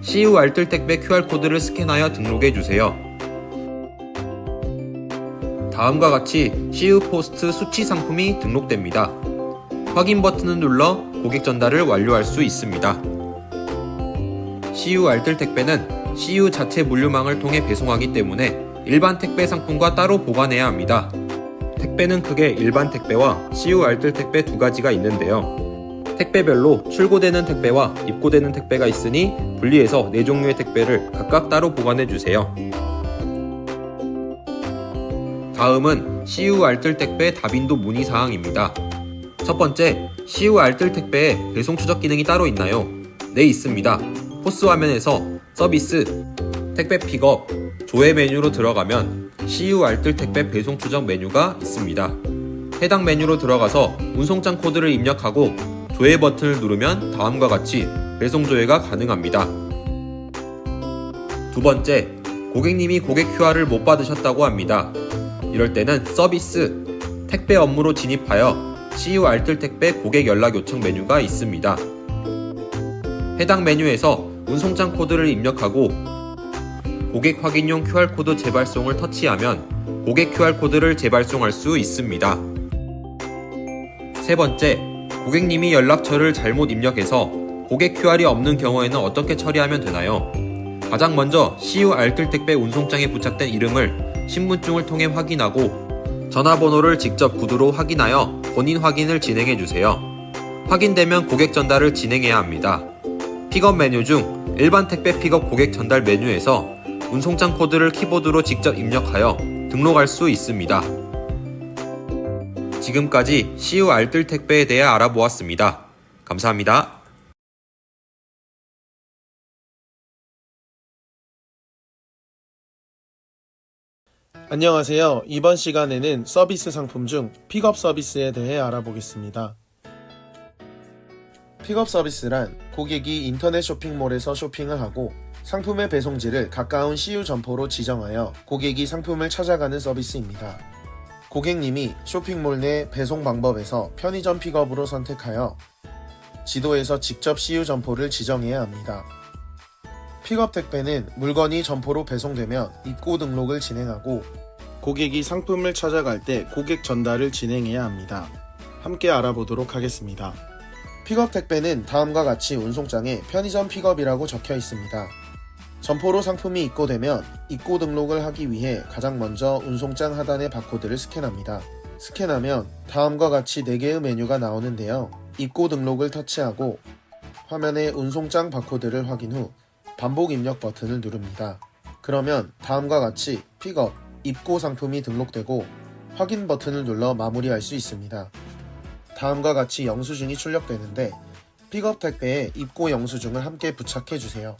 CU 알뜰 택배 QR코드를 스캔하여 등록해주세요. 다음과 같이 CU 포스트 수치 상품이 등록됩니다. 확인 버튼을 눌러 고객 전달을 완료할 수 있습니다. CU 알뜰 택배는 CU 자체 물류망을 통해 배송하기 때문에 일반 택배 상품과 따로 보관해야 합니다. 택배는 크게 일반 택배와 CU 알뜰 택배 두 가지가 있는데요. 택배별로 출고되는 택배와 입고되는 택배가 있으니 분리해서 4종류의 택배를 각각 따로 보관해주세요. 다음은 CU 알뜰 택배 다빈도 문의사항입니다. 첫 번째, CU 알뜰 택배에 배송 추적 기능이 따로 있나요? 네, 있습니다. 포스 화면에서 서비스, 택배 픽업, 조회 메뉴로 들어가면 CU 알뜰 택배 배송 추적 메뉴가 있습니다. 해당 메뉴로 들어가서 운송장 코드를 입력하고 조회 버튼을 누르면 다음과 같이 배송 조회가 가능합니다. 두 번째, 고객님이 고객 QR을 못 받으셨다고 합니다. 이럴 때는 서비스, 택배 업무로 진입하여 CU 알뜰택배 고객 연락 요청 메뉴가 있습니다. 해당 메뉴에서 운송장 코드를 입력하고 고객 확인용 QR코드 재발송을 터치하면 고객 QR코드를 재발송할 수 있습니다. 세 번째, 고객님이 연락처를 잘못 입력해서 고객 QR이 없는 경우에는 어떻게 처리하면 되나요? 가장 먼저 CU 알뜰택배 운송장에 부착된 이름을 신분증을 통해 확인하고 전화번호를 직접 구두로 확인하여 본인 확인을 진행해주세요. 확인되면 고객 전달을 진행해야 합니다. 픽업 메뉴 중 일반 택배 픽업 고객 전달 메뉴에서 운송장 코드를 키보드로 직접 입력하여 등록할 수 있습니다. 지금까지 CU 알뜰택배에 대해 알아보았습니다. 감사합니다. 안녕하세요. 이번 시간에는 서비스 상품 중 픽업 서비스에 대해 알아보겠습니다. 픽업 서비스란 고객이 인터넷 쇼핑몰에서 쇼핑을 하고 상품의 배송지를 가까운 CU 점포로 지정하여 고객이 상품을 찾아가는 서비스입니다. 고객님이 쇼핑몰 내 배송 방법에서 편의점 픽업으로 선택하여 지도에서 직접 CU 점포를 지정해야 합니다. 픽업 택배는 물건이 점포로 배송되면 입고 등록을 진행하고 고객이 상품을 찾아갈 때 고객 전달을 진행해야 합니다. 함께 알아보도록 하겠습니다. 픽업 택배는 다음과 같이 운송장에 편의점 픽업이라고 적혀 있습니다. 점포로 상품이 입고되면 입고 등록을 하기 위해 가장 먼저 운송장 하단의 바코드를 스캔합니다. 스캔하면 다음과 같이 4개의 메뉴가 나오는데요. 입고 등록을 터치하고 화면에 운송장 바코드를 확인 후 반복 입력 버튼을 누릅니다. 그러면 다음과 같이 픽업, 입고 상품이 등록되고 확인 버튼을 눌러 마무리할 수 있습니다. 다음과 같이 영수증이 출력되는데 픽업 택배에 입고 영수증을 함께 부착해주세요.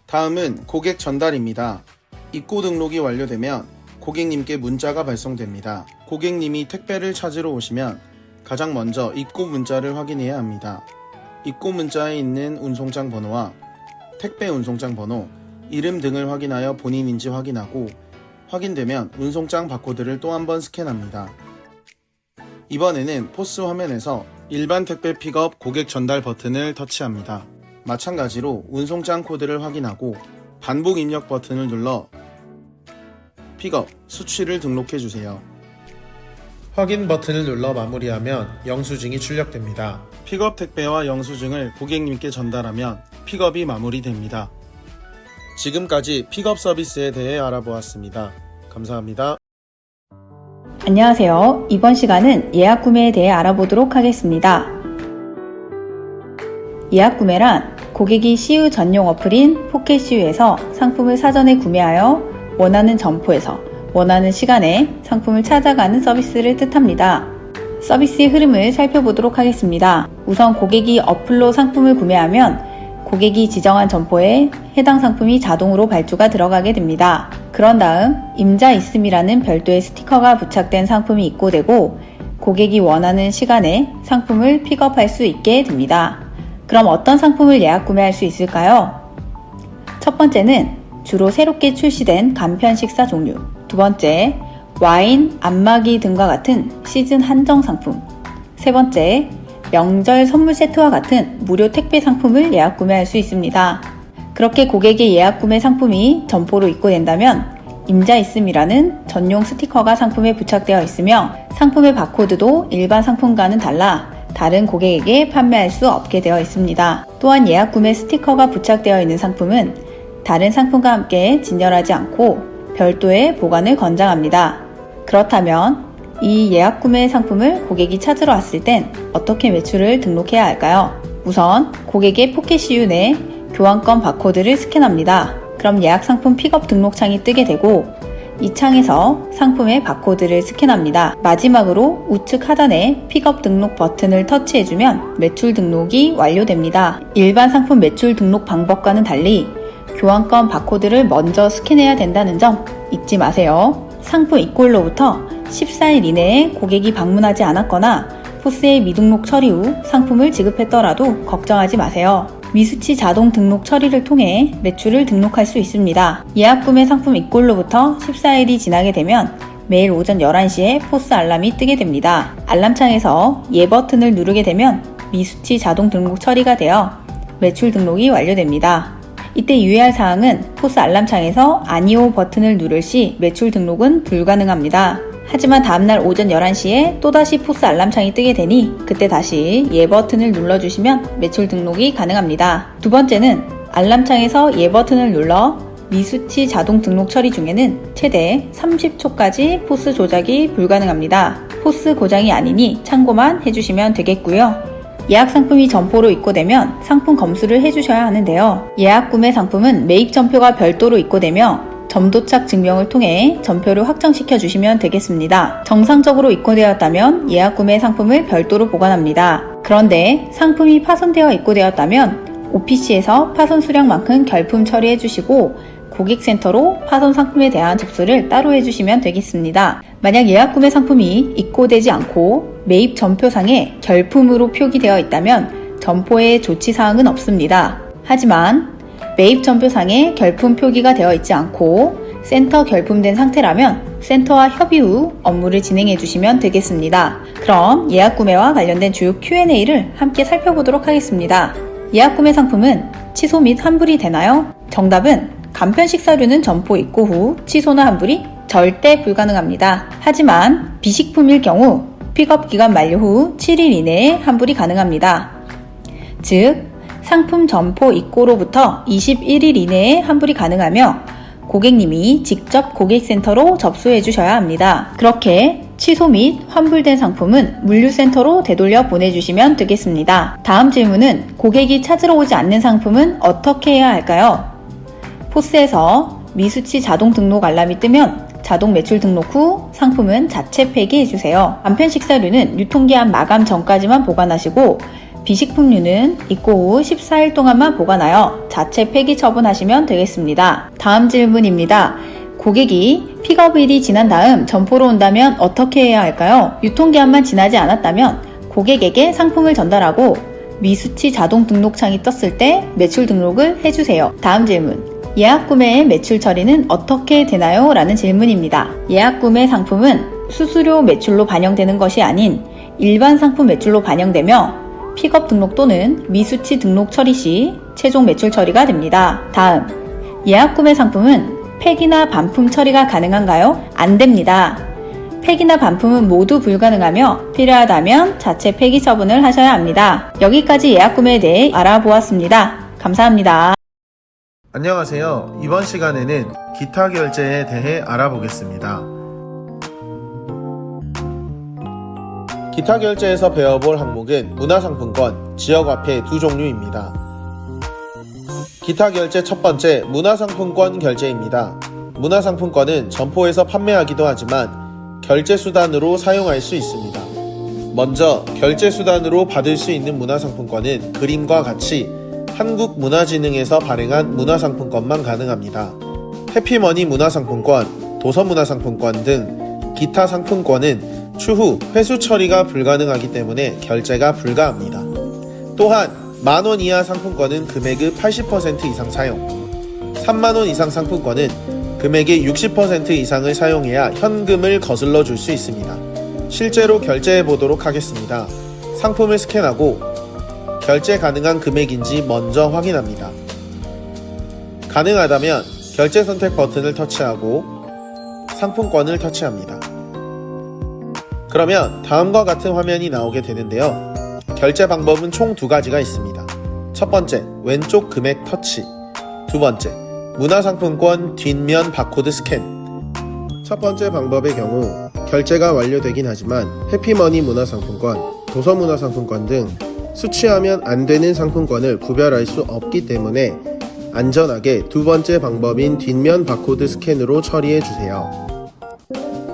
다음은 고객 전달입니다. 입고 등록이 완료되면 고객님께 문자가 발송됩니다. 고객님이 택배를 찾으러 오시면 가장 먼저 입고 문자를 확인해야 합니다. 입고 문자에 있는 운송장 번호와 택배 운송장 번호, 이름 등을 확인하여 본인인지 확인하고 확인되면 운송장 바코드를 또 한 번 스캔합니다. 이번에는 포스 화면에서 일반 택배 픽업 고객 전달 버튼을 터치합니다. 마찬가지로 운송장 코드를 확인하고 반복 입력 버튼을 눌러 픽업, 수취를 등록해주세요. 확인 버튼을 눌러 마무리하면 영수증이 출력됩니다. 픽업 택배와 영수증을 고객님께 전달하면 픽업이 마무리됩니다. 지금까지 픽업 서비스에 대해 알아보았습니다. 감사합니다. 안녕하세요. 이번 시간은 예약 구매에 대해 알아보도록 하겠습니다. 예약 구매란 고객이 CU 전용 어플인 포켓 CU에서 상품을 사전에 구매하여 원하는 점포에서 원하는 시간에 상품을 찾아가는 서비스를 뜻합니다. 서비스의 흐름을 살펴보도록 하겠습니다. 우선 고객이 어플로 상품을 구매하면 고객이 지정한 점포에 해당 상품이 자동으로 발주가 들어가게 됩니다. 그런 다음 임자 있음이라는 별도의 스티커가 부착된 상품이 입고되고 고객이 원하는 시간에 상품을 픽업할 수 있게 됩니다. 그럼 어떤 상품을 예약 구매할 수 있을까요? 첫 번째는 주로 새롭게 출시된 간편 식사 종류, 두 번째, 와인, 안마기 등과 같은 시즌 한정 상품, 세 번째, 명절 선물 세트와 같은 무료 택배 상품을 예약 구매할 수 있습니다. 그렇게 고객의 예약 구매 상품이 점포로 입고된다면 임자 있음이라는 전용 스티커가 상품에 부착되어 있으며 상품의 바코드도 일반 상품과는 달라 다른 고객에게 판매할 수 없게 되어 있습니다. 또한 예약 구매 스티커가 부착되어 있는 상품은 다른 상품과 함께 진열하지 않고 별도의 보관을 권장합니다. 그렇다면 이 예약 구매 상품을 고객이 찾으러 왔을 땐 어떻게 매출을 등록해야 할까요? 우선 고객의 포켓 CU 내 교환권 바코드를 스캔합니다. 그럼 예약 상품 픽업 등록창이 뜨게 되고 이 창에서 상품의 바코드를 스캔합니다. 마지막으로 우측 하단에 픽업 등록 버튼을 터치해주면 매출 등록이 완료됩니다. 일반 상품 매출 등록 방법과는 달리 교환권 바코드를 먼저 스캔해야 된다는 점 잊지 마세요. 상품 입고일로부터 14일 이내에 고객이 방문하지 않았거나 포스의 미등록 처리 후 상품을 지급했더라도 걱정하지 마세요. 미수치 자동 등록 처리를 통해 매출을 등록할 수 있습니다. 예약 구매 상품 입고로부터 14일이 지나게 되면 매일 오전 11시에 포스 알람이 뜨게 됩니다. 알람창에서 예 버튼을 누르게 되면 미수치 자동 등록 처리가 되어 매출 등록이 완료됩니다. 이때 유의할 사항은 포스 알람창에서 아니오 버튼을 누를 시 매출 등록은 불가능합니다. 하지만 다음날 오전 11시에 또다시 포스 알람창이 뜨게 되니 그때 다시 예 버튼을 눌러주시면 매출 등록이 가능합니다. 두 번째는 알람창에서 예 버튼을 눌러 미수치 자동 등록 처리 중에는 최대 30초까지 포스 조작이 불가능합니다. 포스 고장이 아니니 참고만 해주시면 되겠고요. 예약 상품이 점포로 입고되면 상품 검수를 해주셔야 하는데요. 예약 구매 상품은 매입 점표가 별도로 입고되며 점도착 증명을 통해 점표를 확정시켜 주시면 되겠습니다. 정상적으로 입고되었다면 예약 구매 상품을 별도로 보관합니다. 그런데 상품이 파손되어 입고되었다면 OPC에서 파손 수량만큼 결품 처리해 주시고 고객센터로 파손 상품에 대한 접수를 따로 해주시면 되겠습니다. 만약 예약 구매 상품이 입고되지 않고 매입 점표상에 결품으로 표기되어 있다면 점포에 조치사항은 없습니다. 하지만 매입 점표상에 결품 표기가 되어 있지 않고 센터 결품된 상태라면 센터와 협의 후 업무를 진행해 주시면 되겠습니다. 그럼 예약 구매와 관련된 주요 Q&A를 함께 살펴보도록 하겠습니다. 예약 구매 상품은 취소 및 환불이 되나요? 정답은 간편 식사류는 점포 입고 후 취소나 환불이 절대 불가능합니다. 하지만 비식품일 경우 픽업 기간 만료 후 7일 이내에 환불이 가능합니다. 즉, 상품 점포 입고로부터 21일 이내에 환불이 가능하며 고객님이 직접 고객센터로 접수해 주셔야 합니다. 그렇게 취소 및 환불된 상품은 물류센터로 되돌려 보내주시면 되겠습니다. 다음 질문은 고객이 찾으러 오지 않는 상품은 어떻게 해야 할까요? 포스에서 미수치 자동 등록 알람이 뜨면 자동 매출 등록 후 상품은 자체 폐기해주세요. 간편 식사류는 유통기한 마감 전까지만 보관하시고 비식품류는 입고 후 14일 동안만 보관하여 자체 폐기 처분하시면 되겠습니다. 다음 질문입니다. 고객이 픽업일이 지난 다음 점포로 온다면 어떻게 해야 할까요? 유통기한만 지나지 않았다면 고객에게 상품을 전달하고 미수치 자동 등록창이 떴을 때 매출 등록을 해주세요. 다음 질문. 예약 구매의 매출 처리는 어떻게 되나요? 라는 질문입니다. 예약 구매 상품은 수수료 매출로 반영되는 것이 아닌 일반 상품 매출로 반영되며 픽업 등록 또는 미수치 등록 처리 시 최종 매출 처리가 됩니다. 다음, 예약 구매 상품은 폐기나 반품 처리가 가능한가요? 안 됩니다. 폐기나 반품은 모두 불가능하며 필요하다면 자체 폐기 처분을 하셔야 합니다. 여기까지 예약 구매에 대해 알아보았습니다. 감사합니다. 안녕하세요. 이번 시간에는 기타 결제에 대해 알아보겠습니다. 기타 결제에서 배워볼 항목은 문화상품권, 지역화폐 두 종류입니다. 기타 결제 첫 번째, 문화상품권 결제입니다. 문화상품권은 점포에서 판매하기도 하지만 결제수단으로 사용할 수 있습니다. 먼저 결제수단으로 받을 수 있는 문화상품권은 그림과 같이 한국문화진흥에서 발행한 문화상품권만 가능합니다. 해피머니 문화상품권, 도서문화상품권 등 기타 상품권은 추후 회수 처리가 불가능하기 때문에 결제가 불가합니다. 또한 만원 이하 상품권은 금액의 80% 이상 사용, 3만원 이상 상품권은 금액의 60% 이상을 사용해야 현금을 거슬러 줄 수 있습니다. 실제로 결제해 보도록 하겠습니다. 상품을 스캔하고 결제 가능한 금액인지 먼저 확인합니다. 가능하다면 결제 선택 버튼을 터치하고 상품권을 터치합니다. 그러면 다음과 같은 화면이 나오게 되는데요. 결제 방법은 총 두 가지가 있습니다. 첫 번째, 왼쪽 금액 터치. 두 번째, 문화상품권 뒷면 바코드 스캔. 첫 번째 방법의 경우 결제가 완료되긴 하지만 해피머니 문화상품권, 도서문화상품권 등 수취하면 안 되는 상품권을 구별할 수 없기 때문에 안전하게 두 번째 방법인 뒷면 바코드 스캔으로 처리해 주세요.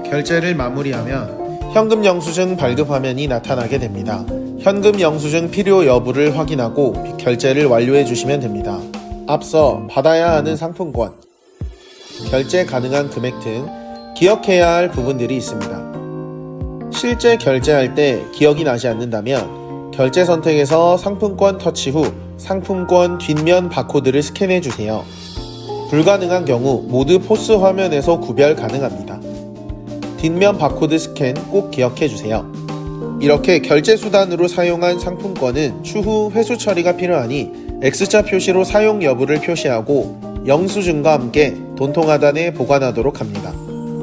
결제를 마무리하면 현금 영수증 발급 화면이 나타나게 됩니다. 현금 영수증 필요 여부를 확인하고 결제를 완료해 주시면 됩니다. 앞서 받아야 하는 상품권, 결제 가능한 금액 등 기억해야 할 부분들이 있습니다. 실제 결제할 때 기억이 나지 않는다면 결제 선택에서 상품권 터치 후 상품권 뒷면 바코드를 스캔해 주세요. 불가능한 경우 모두 포스 화면에서 구별 가능합니다. 뒷면 바코드 스캔 꼭 기억해 주세요. 이렇게 결제 수단으로 사용한 상품권은 추후 회수 처리가 필요하니 X자 표시로 사용 여부를 표시하고 영수증과 함께 돈통하단에 보관하도록 합니다.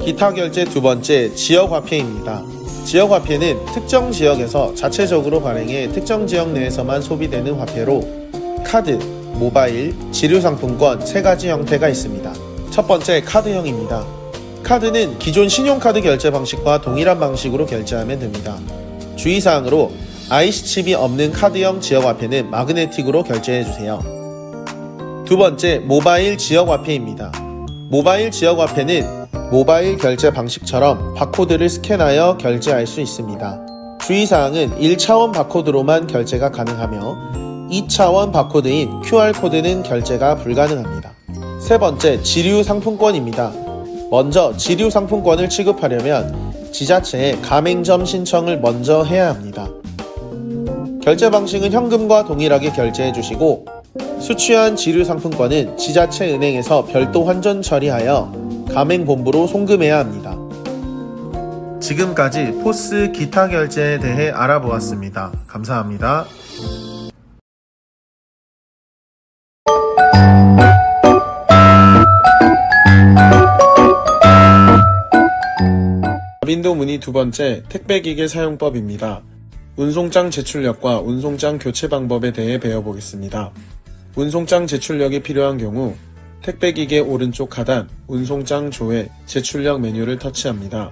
기타 결제 두 번째, 지역화폐입니다. 지역화폐는 특정 지역에서 자체적으로 발행해 특정 지역 내에서만 소비되는 화폐로 카드, 모바일, 지류상품권 세 가지 형태가 있습니다. 첫 번째, 카드형입니다. 카드는 기존 신용카드 결제 방식과 동일한 방식으로 결제하면 됩니다. 주의사항으로 IC칩이 없는 카드형 지역화폐는 마그네틱으로 결제해주세요. 두 번째, 모바일 지역화폐입니다. 모바일 지역화폐는 모바일 결제 방식처럼 바코드를 스캔하여 결제할 수 있습니다. 주의사항은 1차원 바코드로만 결제가 가능하며 2차원 바코드인 QR코드는 결제가 불가능합니다. 세 번째, 지류 상품권입니다. 먼저 지류 상품권을 취급하려면 지자체에 가맹점 신청을 먼저 해야 합니다. 결제 방식은 현금과 동일하게 결제해 주시고 수취한 지류 상품권은 지자체 은행에서 별도 환전 처리하여 가맹본부로 송금해야 합니다. 지금까지 포스 기타 결제에 대해 알아보았습니다. 감사합니다. 빈도 문의 두 번째, 택배기계 사용법입니다. 운송장 제출력과 운송장 교체 방법에 대해 배워보겠습니다. 운송장 제출력이 필요한 경우 택배기계 오른쪽 하단 운송장 조회 제출력 메뉴를 터치합니다.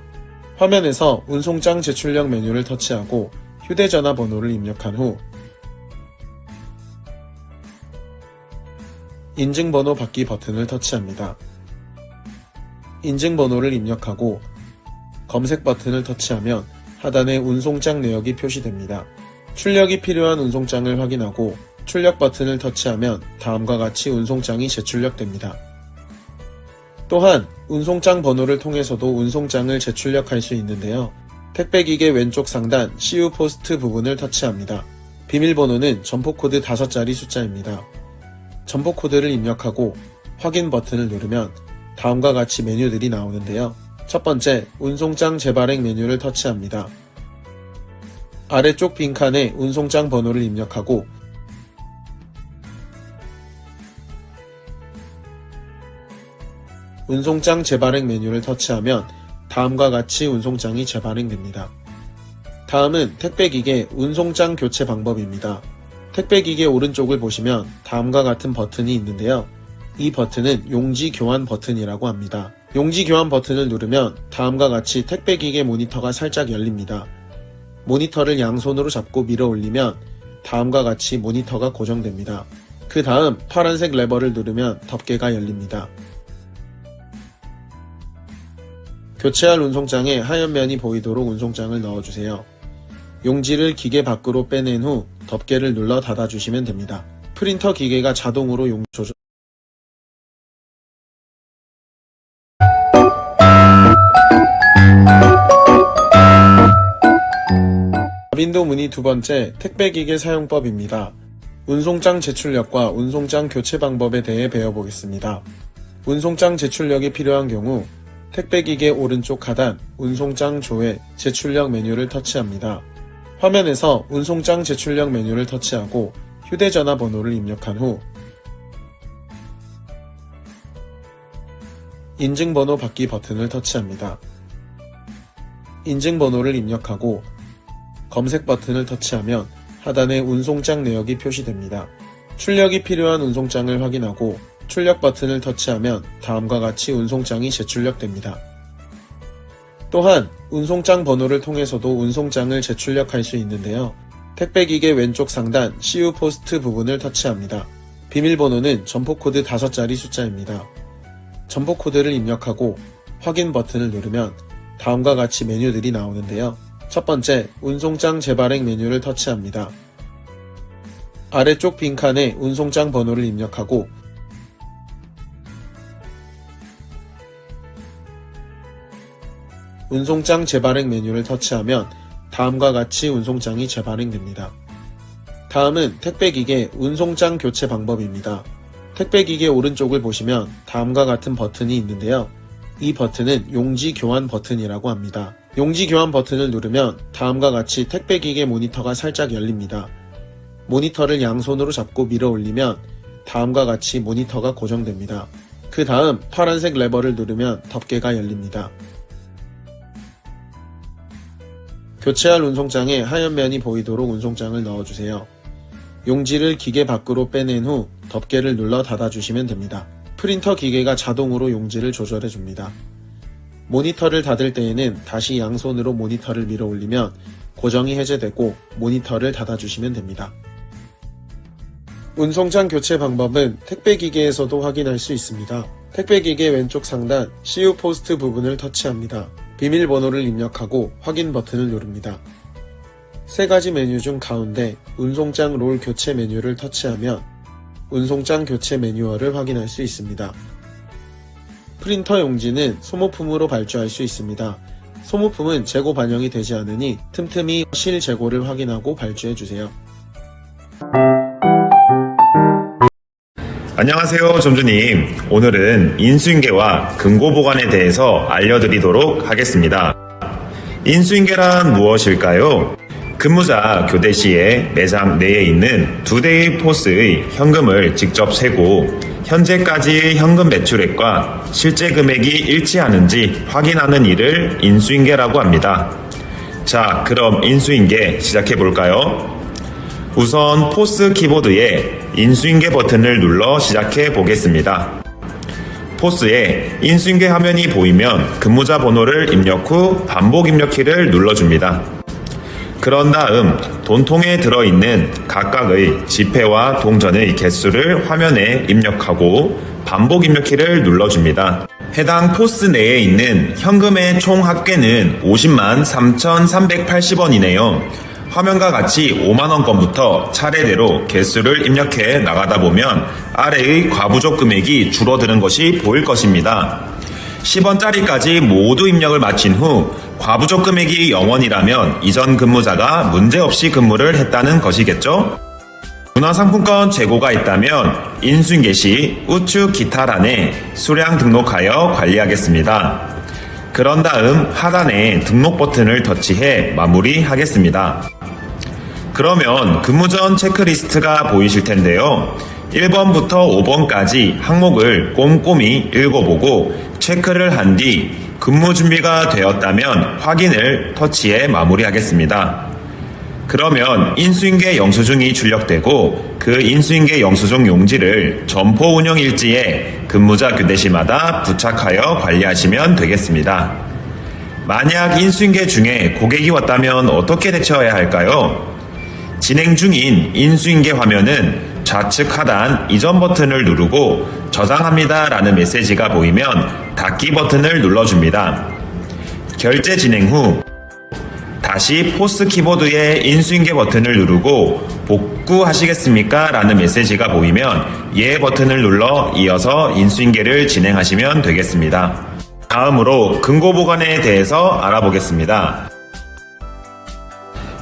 화면에서 운송장 제출력 메뉴를 터치하고 휴대전화 번호를 입력한 후 인증번호 받기 버튼을 터치합니다. 인증번호를 입력하고 검색 버튼을 터치하면 하단에 운송장 내역이 표시됩니다. 출력이 필요한 운송장을 확인하고 출력 버튼을 터치하면 다음과 같이 운송장이 재출력됩니다. 또한 운송장 번호를 통해서도 운송장을 재출력할 수 있는데요. 택배기계 왼쪽 상단 CU 포스트 부분을 터치합니다. 비밀번호는 점포코드 5자리 숫자입니다. 점포코드를 입력하고 확인 버튼을 누르면 다음과 같이 메뉴들이 나오는데요. 첫 번째, 운송장 재발행 메뉴를 터치합니다. 아래쪽 빈칸에 운송장 번호를 입력하고 운송장 재발행 메뉴를 터치하면 다음과 같이 운송장이 재발행됩니다. 다음은 택배기계 운송장 교체 방법입니다. 택배기계 오른쪽을 보시면 다음과 같은 버튼이 있는데요. 이 버튼은 용지 교환 버튼이라고 합니다. 용지 교환 버튼을 누르면 다음과 같이 택배기계 모니터가 살짝 열립니다. 모니터를 양손으로 잡고 밀어 올리면 다음과 같이 모니터가 고정됩니다. 그 다음 파란색 레버를 누르면 덮개가 열립니다. 교체할 운송장에 하얀 면이 보이도록 운송장을 넣어주세요. 용지를 기계 밖으로 빼낸 후 덮개를 눌러 닫아주시면 됩니다. 프린터 기계가 자동으로 용지 조절 빈도 문의 두 번째, 택배기계 사용법입니다. 운송장 제출력과 운송장 교체 방법에 대해 배워보겠습니다. 운송장 제출력이 필요한 경우 택배기계 오른쪽 하단 운송장 조회 제출력 메뉴를 터치합니다. 화면에서 운송장 제출력 메뉴를 터치하고 휴대전화 번호를 입력한 후 인증번호 받기 버튼을 터치합니다. 인증번호를 입력하고 검색 버튼을 터치하면 하단에 운송장 내역이 표시됩니다. 출력이 필요한 운송장을 확인하고 출력 버튼을 터치하면 다음과 같이 운송장이 재출력됩니다. 또한 운송장 번호를 통해서도 운송장을 재출력할 수 있는데요. 택배기계 왼쪽 상단 CU 포스트 부분을 터치합니다. 비밀번호는 점포코드 5자리 숫자입니다. 점포코드를 입력하고 확인 버튼을 누르면 다음과 같이 메뉴들이 나오는데요. 첫 번째, 운송장 재발행 메뉴를 터치합니다. 아래쪽 빈칸에 운송장 번호를 입력하고 운송장 재발행 메뉴를 터치하면 다음과 같이 운송장이 재발행됩니다. 다음은 택배기계 운송장 교체 방법입니다. 택배기계 오른쪽을 보시면 다음과 같은 버튼이 있는데요. 이 버튼은 용지 교환 버튼이라고 합니다. 용지 교환 버튼을 누르면 다음과 같이 택배기계 모니터가 살짝 열립니다. 모니터를 양손으로 잡고 밀어 올리면 다음과 같이 모니터가 고정됩니다. 그 다음 파란색 레버를 누르면 덮개가 열립니다. 교체할 운송장에 하얀 면이 보이도록 운송장을 넣어주세요. 용지를 기계 밖으로 빼낸 후 덮개를 눌러 닫아주시면 됩니다. 프린터 기계가 자동으로 용지를 조절해줍니다. 모니터를 닫을 때에는 다시 양손으로 모니터를 밀어 올리면 고정이 해제되고 모니터를 닫아주시면 됩니다. 운송장 교체 방법은 택배기계에서도 확인할 수 있습니다. 택배기계 왼쪽 상단 CU 포스트 부분을 터치합니다. 비밀번호를 입력하고 확인 버튼을 누릅니다. 세 가지 메뉴 중 가운데 운송장 롤 교체 메뉴를 터치하면 운송장 교체 매뉴얼을 확인할 수 있습니다. 프린터 용지는 소모품으로 발주할 수 있습니다. 소모품은 재고 반영이 되지 않으니 틈틈이 실 재고를 확인하고 발주해주세요. 안녕하세요, 점주님. 오늘은 인수인계와 근고보관에 대해서 알려드리도록 하겠습니다. 인수인계란 무엇일까요? 근무자 교대 시에 매장 내에 있는 2대의 포스의 현금을 직접 세고 현재까지의 현금 매출액과 실제 금액이 일치하는지 확인하는 일을 인수인계라고 합니다. 자, 그럼 인수인계 시작해볼까요? 우선 포스 키보드에 인수인계 버튼을 눌러 시작해 보겠습니다. 포스에 인수인계 화면이 보이면 근무자 번호를 입력 후 반복 입력키를 눌러줍니다. 그런 다음 돈통에 들어있는 각각의 지폐와 동전의 개수를 화면에 입력하고 반복 입력키를 눌러줍니다. 해당 포스 내에 있는 현금의 총 합계는 50만 3,380원이네요. 화면과 같이 5만원권부터 차례대로 개수를 입력해 나가다 보면 아래의 과부족 금액이 줄어드는 것이 보일 것입니다. 10원짜리까지 모두 입력을 마친 후 과부족 금액이 0원이라면 이전 근무자가 문제없이 근무를 했다는 것이겠죠? 문화상품권 재고가 있다면 인수인계 시 우측 기타란에 수량 등록하여 관리하겠습니다. 그런 다음 하단에 등록 버튼을 터치해 마무리하겠습니다. 그러면 근무 전 체크리스트가 보이실 텐데요. 1번부터 5번까지 항목을 꼼꼼히 읽어보고 체크를 한 뒤 근무 준비가 되었다면 확인을 터치해 마무리하겠습니다. 그러면 인수인계 영수증이 출력되고 그 인수인계 영수증 용지를 점포 운영 일지에 근무자 교대시마다 부착하여 관리하시면 되겠습니다. 만약 인수인계 중에 고객이 왔다면 어떻게 대처해야 할까요? 진행 중인 인수인계 화면은 좌측 하단 이전 버튼을 누르고 저장합니다 라는 메시지가 보이면 닫기 버튼을 눌러줍니다. 결제 진행 후 다시 포스 키보드의 인수인계 버튼을 누르고 복구하시겠습니까? 라는 메시지가 보이면 예 버튼을 눌러 이어서 인수인계를 진행하시면 되겠습니다. 다음으로 근고보관에 대해서 알아보겠습니다.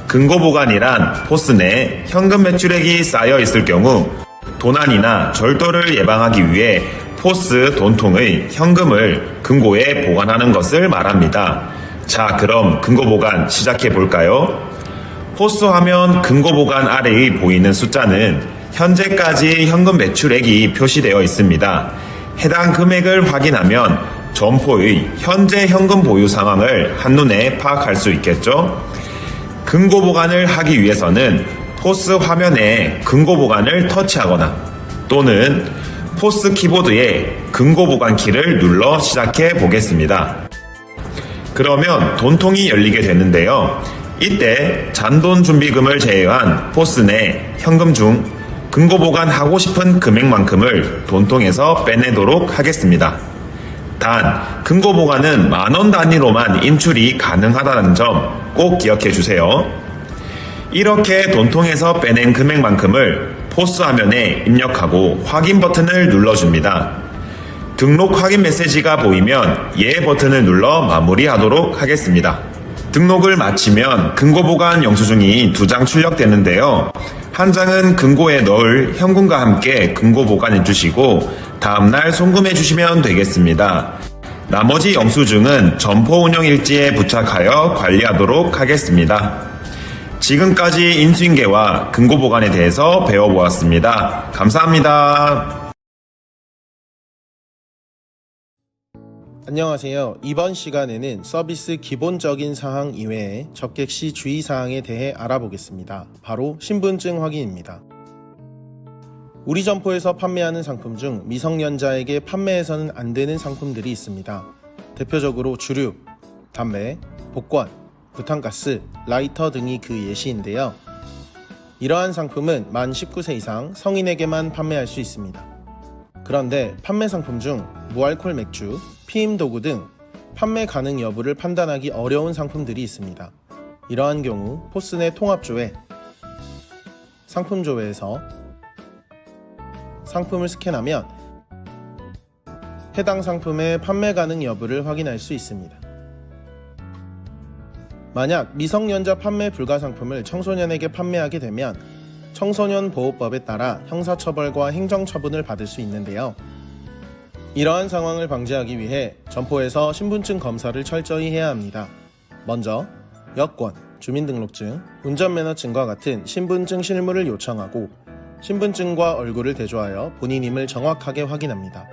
근고보관이란 포스 내 현금 매출액이 쌓여 있을 경우 도난이나 절도를 예방하기 위해 포스 돈통의 현금을 근고에 보관하는 것을 말합니다. 자, 그럼 근고보관 시작해 볼까요? 포스 화면 근고보관 아래에 보이는 숫자는 현재까지 현금 매출액이 표시되어 있습니다. 해당 금액을 확인하면 점포의 현재 현금 보유 상황을 한눈에 파악할 수 있겠죠? 근고보관을 하기 위해서는 포스 화면에 근고보관을 터치하거나 또는 포스 키보드에 근고보관 키를 눌러 시작해 보겠습니다. 그러면 돈통이 열리게 되는데요. 이때 잔돈 준비금을 제외한 포스 내 현금 중 근고보관하고 싶은 금액만큼을 돈통에서 빼내도록 하겠습니다. 단, 근고보관은 만원 단위로만 인출이 가능하다는 점 꼭 기억해 주세요. 이렇게 돈통에서 빼낸 금액만큼을 포스 화면에 입력하고 확인 버튼을 눌러줍니다. 등록 확인 메시지가 보이면 예 버튼을 눌러 마무리하도록 하겠습니다. 등록을 마치면 근고보관 영수증이 2장 출력되는데요. 한 장은 금고에 넣을 현금과 함께 금고 보관해 주시고 다음날 송금해 주시면 되겠습니다. 나머지 영수증은 점포 운영 일지에 부착하여 관리하도록 하겠습니다. 지금까지 인수인계와 금고 보관에 대해서 배워보았습니다. 감사합니다. 안녕하세요. 이번 시간에는 서비스 기본적인 사항 이외에 접객 시 주의사항에 대해 알아보겠습니다. 바로 신분증 확인입니다. 우리 점포에서 판매하는 상품 중 미성년자에게 판매해서는 안 되는 상품들이 있습니다. 대표적으로 주류, 담배, 복권, 부탄가스, 라이터 등이 그 예시인데요. 이러한 상품은 만 19세 이상 성인에게만 판매할 수 있습니다. 그런데 판매 상품 중 무알콜 맥주, 피임 도구 등 판매 가능 여부를 판단하기 어려운 상품들이 있습니다. 이러한 경우 포스 내 통합조회, 상품조회에서 상품을 스캔하면 해당 상품의 판매 가능 여부를 확인할 수 있습니다. 만약 미성년자 판매 불가 상품을 청소년에게 판매하게 되면 청소년 보호법에 따라 형사처벌과 행정처분을 받을 수 있는데요. 이러한 상황을 방지하기 위해 점포에서 신분증 검사를 철저히 해야 합니다. 먼저 여권, 주민등록증, 운전면허증과 같은 신분증 실물을 요청하고 신분증과 얼굴을 대조하여 본인임을 정확하게 확인합니다.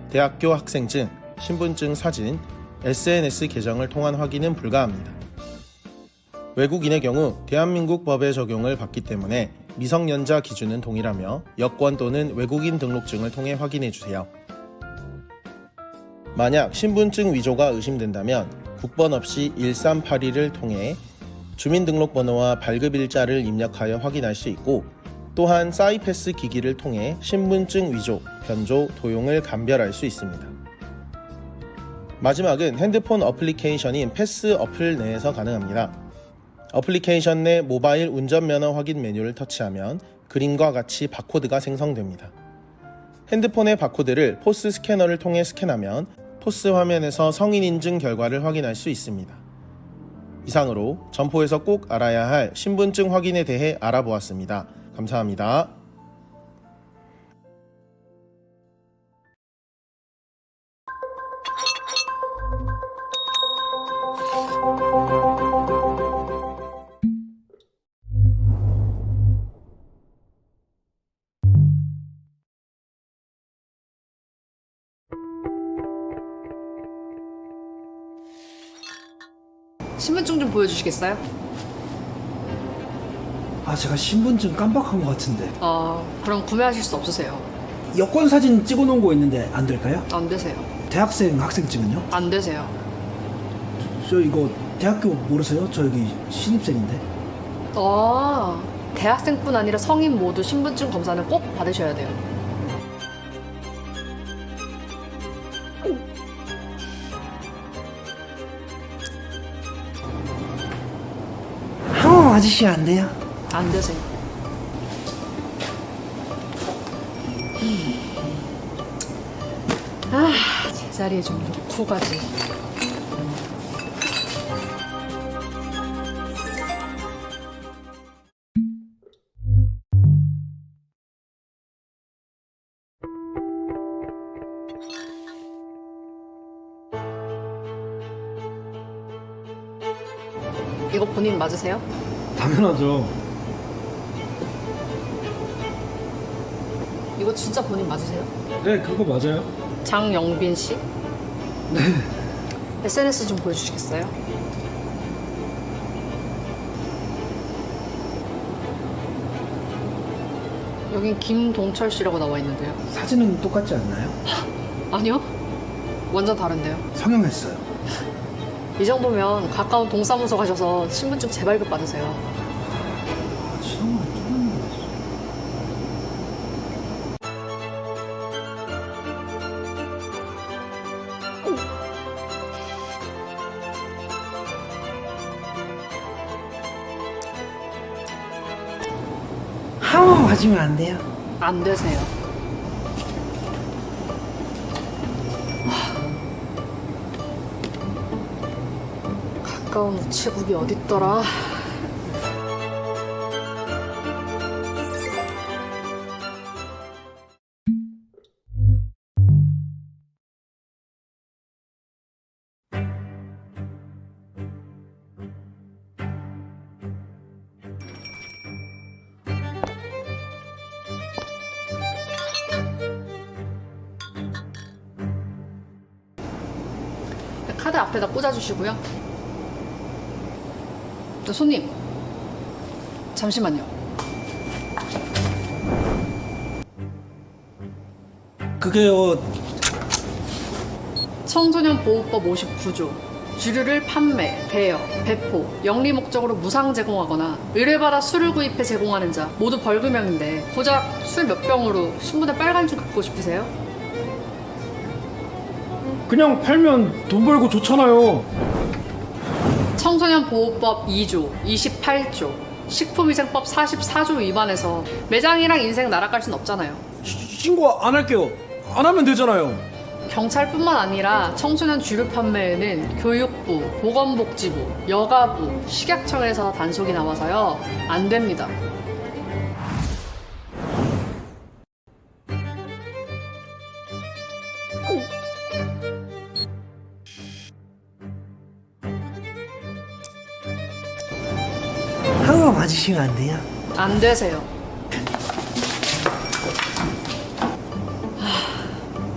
대학교 학생증, 신분증 사진, SNS 계정을 통한 확인은 불가합니다. 외국인의 경우 대한민국 법의 적용을 받기 때문에 미성년자 기준은 동일하며 여권 또는 외국인 등록증을 통해 확인해주세요. 만약 신분증 위조가 의심된다면 국번 없이 1382를 통해 주민등록번호와 발급일자를 입력하여 확인할 수 있고 또한 사이패스 기기를 통해 신분증 위조, 변조, 도용을 감별할 수 있습니다. 마지막은 핸드폰 어플리케이션인 패스 어플 내에서 가능합니다. 어플리케이션 내 모바일 운전면허 확인 메뉴를 터치하면 그림과 같이 바코드가 생성됩니다. 핸드폰의 바코드를 포스 스캐너를 통해 스캔하면 포스 화면에서 성인 인증 결과를 확인할 수 있습니다. 이상으로 점포에서 꼭 알아야 할 신분증 확인에 대해 알아보았습니다. 감사합니다. 신분증 좀 보여주시겠어요? 제가 신분증 깜빡한 것 같은데. 그럼 구매하실 수 없으세요? 여권 사진 찍어놓은 거 있는데 안 될까요? 안 되세요. 대학생 학생증은요? 안 되세요. 저 이거 대학교 모르세요? 저 여기 신입생인데. 대학생뿐 아니라 성인 모두 신분증 검사는 꼭 받으셔야 돼요. 아저씨 안 돼요? 안 되세요. 제자리에 좀 놓고 가지. 이거 본인 맞으세요? 당연하죠. 이거 진짜 본인 맞으세요? 네, 그거 맞아요. 장영빈 씨? 네. SNS 좀 보여주시겠어요? 여긴 김동철 씨라고 나와 있는데요. 사진은 똑같지 않나요? 아니요? 완전 다른데요. 성형했어요. 이 정도면 가까운 동사무소 가셔서 신분증 재발급 받으세요. 정말 좀... 맞으면 안 돼요? 안 되세요. 가까운 우체국이 어딨더라? 카드 앞에다 꽂아주시고요. 또 손님, 잠시만요. 그게요. 청소년 보호법 59조. 주류를 판매, 대여, 배포, 영리 목적으로 무상 제공하거나 의뢰받아 술을 구입해 제공하는 자 모두 벌금형인데 고작 술 몇 병으로 신분에 빨간줄 긋고 싶으세요? 그냥 팔면 돈 벌고 좋잖아요. 청소년 보호법 2조, 28조, 식품위생법 44조 위반해서 매장이랑 인생 날아갈 순 없잖아요. 신고 안 할게요. 안 하면 되잖아요. 경찰뿐만 아니라 청소년 주류 판매에는 교육부, 보건복지부, 여가부, 식약청에서 단속이 나와서요. 안 됩니다. 하루만 봐주시면 안 돼요? 안 되세요.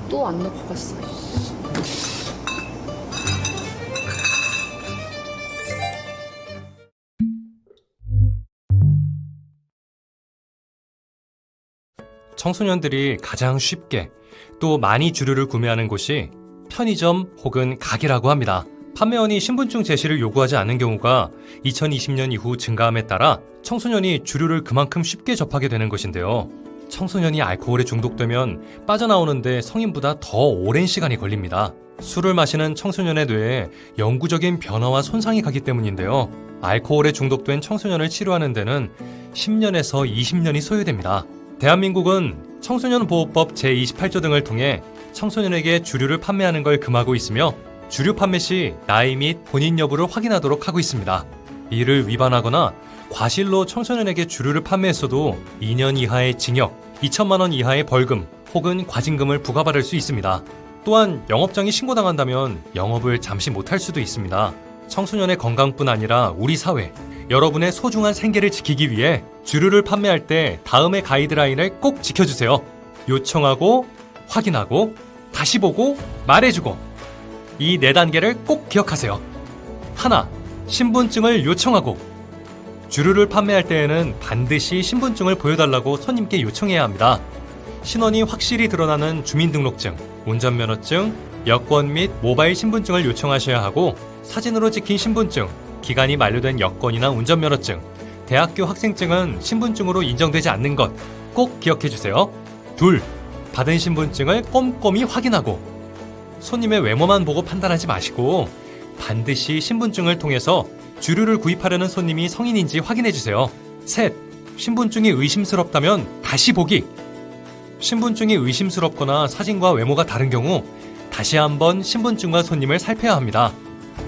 또 안 넣고 갔어. 청소년들이 가장 쉽게 또 많이 주류를 구매하는 곳이 편의점 혹은 가게라고 합니다. 판매원이 신분증 제시를 요구하지 않는 경우가 2020년 이후 증가함에 따라 청소년이 주류를 그만큼 쉽게 접하게 되는 것인데요. 청소년이 알코올에 중독되면 빠져나오는데 성인보다 더 오랜 시간이 걸립니다. 술을 마시는 청소년의 뇌에 영구적인 변화와 손상이 가기 때문인데요. 알코올에 중독된 청소년을 치료하는 데는 10년에서 20년이 소요됩니다. 대한민국은 청소년 보호법 제28조 등을 통해 청소년에게 주류를 판매하는 걸 금하고 있으며 주류 판매 시 나이 및 본인 여부를 확인하도록 하고 있습니다. 이를 위반하거나 과실로 청소년에게 주류를 판매했어도 2년 이하의 징역, 2천만 원 이하의 벌금 혹은 과징금을 부과받을 수 있습니다. 또한 영업장이 신고당한다면 영업을 잠시 못할 수도 있습니다. 청소년의 건강뿐 아니라 우리 사회, 여러분의 소중한 생계를 지키기 위해 주류를 판매할 때 다음의 가이드라인을 꼭 지켜주세요. 요청하고, 확인하고, 다시 보고, 말해주고. 이 4단계를 꼭 기억하세요. 하나, 신분증을 요청하고. 주류를 판매할 때에는 반드시 신분증을 보여달라고 손님께 요청해야 합니다. 신원이 확실히 드러나는 주민등록증, 운전면허증, 여권 및 모바일 신분증을 요청하셔야 하고 사진으로 찍힌 신분증, 기간이 만료된 여권이나 운전면허증, 대학교 학생증은 신분증으로 인정되지 않는 것 꼭 기억해주세요. 둘, 받은 신분증을 꼼꼼히 확인하고 손님의 외모만 보고 판단하지 마시고 반드시 신분증을 통해서 주류를 구입하려는 손님이 성인인지 확인해주세요. 셋, 신분증이 의심스럽다면 다시 보기. 신분증이 의심스럽거나 사진과 외모가 다른 경우 다시 한번 신분증과 손님을 살펴야 합니다.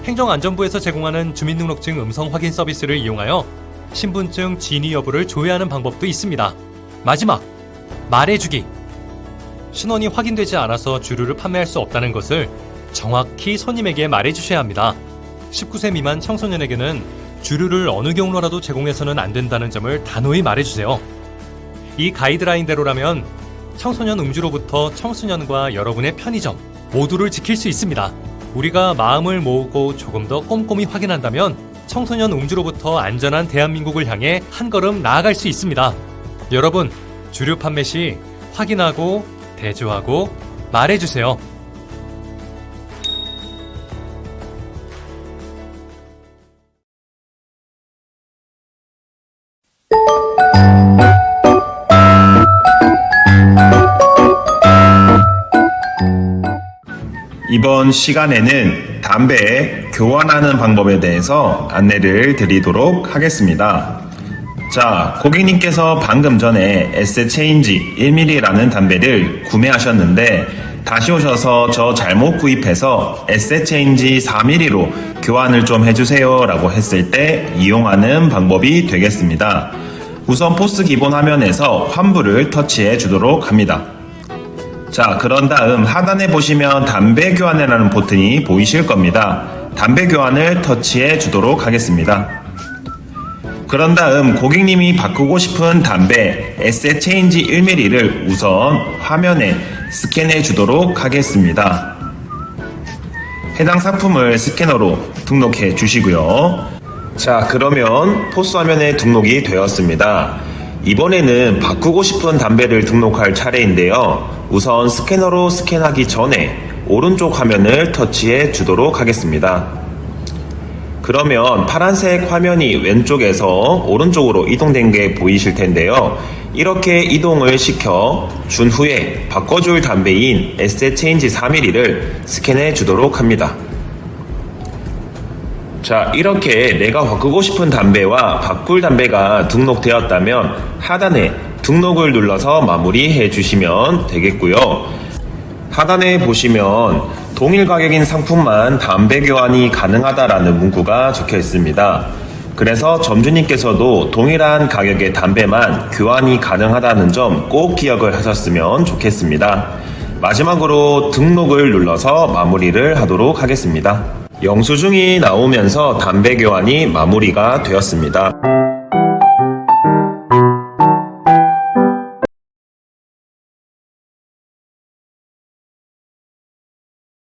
행정안전부에서 제공하는 주민등록증 음성 확인 서비스를 이용하여 신분증 진위 여부를 조회하는 방법도 있습니다. 마지막, 말해주기. 신원이 확인되지 않아서 주류를 판매할 수 없다는 것을 정확히 손님에게 말해주셔야 합니다. 19세 미만 청소년에게는 주류를 어느 경로라도 제공해서는 안 된다는 점을 단호히 말해주세요. 이 가이드라인대로라면 청소년 음주로부터 청소년과 여러분의 편의점 모두를 지킬 수 있습니다. 우리가 마음을 모으고 조금 더 꼼꼼히 확인한다면 청소년 음주로부터 안전한 대한민국을 향해 한 걸음 나아갈 수 있습니다. 여러분, 주류 판매 시 확인하고 대조하고 말해주세요. 이번 시간에는 담배 교환하는 방법에 대해서 안내를 드리도록 하겠습니다. 자, 고객님께서 방금 전에 에세체인지 1mm라는 담배를 구매하셨는데 다시 오셔서 저 잘못 구입해서 에세체인지 4mm로 교환을 좀 해주세요 라고 했을 때 이용하는 방법이 되겠습니다. 우선 포스 기본 화면에서 환불을 터치해 주도록 합니다. 자, 그런 다음 하단에 보시면 담배 교환이라는 버튼이 보이실 겁니다. 담배 교환을 터치해 주도록 하겠습니다. 그런 다음 고객님이 바꾸고 싶은 담배 에세체인지 1mm를 우선 화면에 스캔해 주도록 하겠습니다. 해당 상품을 스캐너로 등록해 주시고요. 자, 그러면 포스 화면에 등록이 되었습니다. 이번에는 바꾸고 싶은 담배를 등록할 차례인데요. 우선 스캐너로 스캔하기 전에 오른쪽 화면을 터치해 주도록 하겠습니다. 그러면 파란색 화면이 왼쪽에서 오른쪽으로 이동된 게 보이실 텐데요. 이렇게 이동을 시켜 준 후에 바꿔줄 담배인 에스테 체인지 4mm를 스캔해 주도록 합니다. 자, 이렇게 내가 바꾸고 싶은 담배와 바꿀 담배가 등록되었다면 하단에 등록을 눌러서 마무리해 주시면 되겠고요. 하단에 보시면 동일 가격인 상품만 담배 교환이 가능하다라는 문구가 적혀 있습니다. 그래서 점주님께서도 동일한 가격의 담배만 교환이 가능하다는 점 꼭 기억을 하셨으면 좋겠습니다. 마지막으로 등록을 눌러서 마무리를 하도록 하겠습니다. 영수증이 나오면서 담배 교환이 마무리가 되었습니다.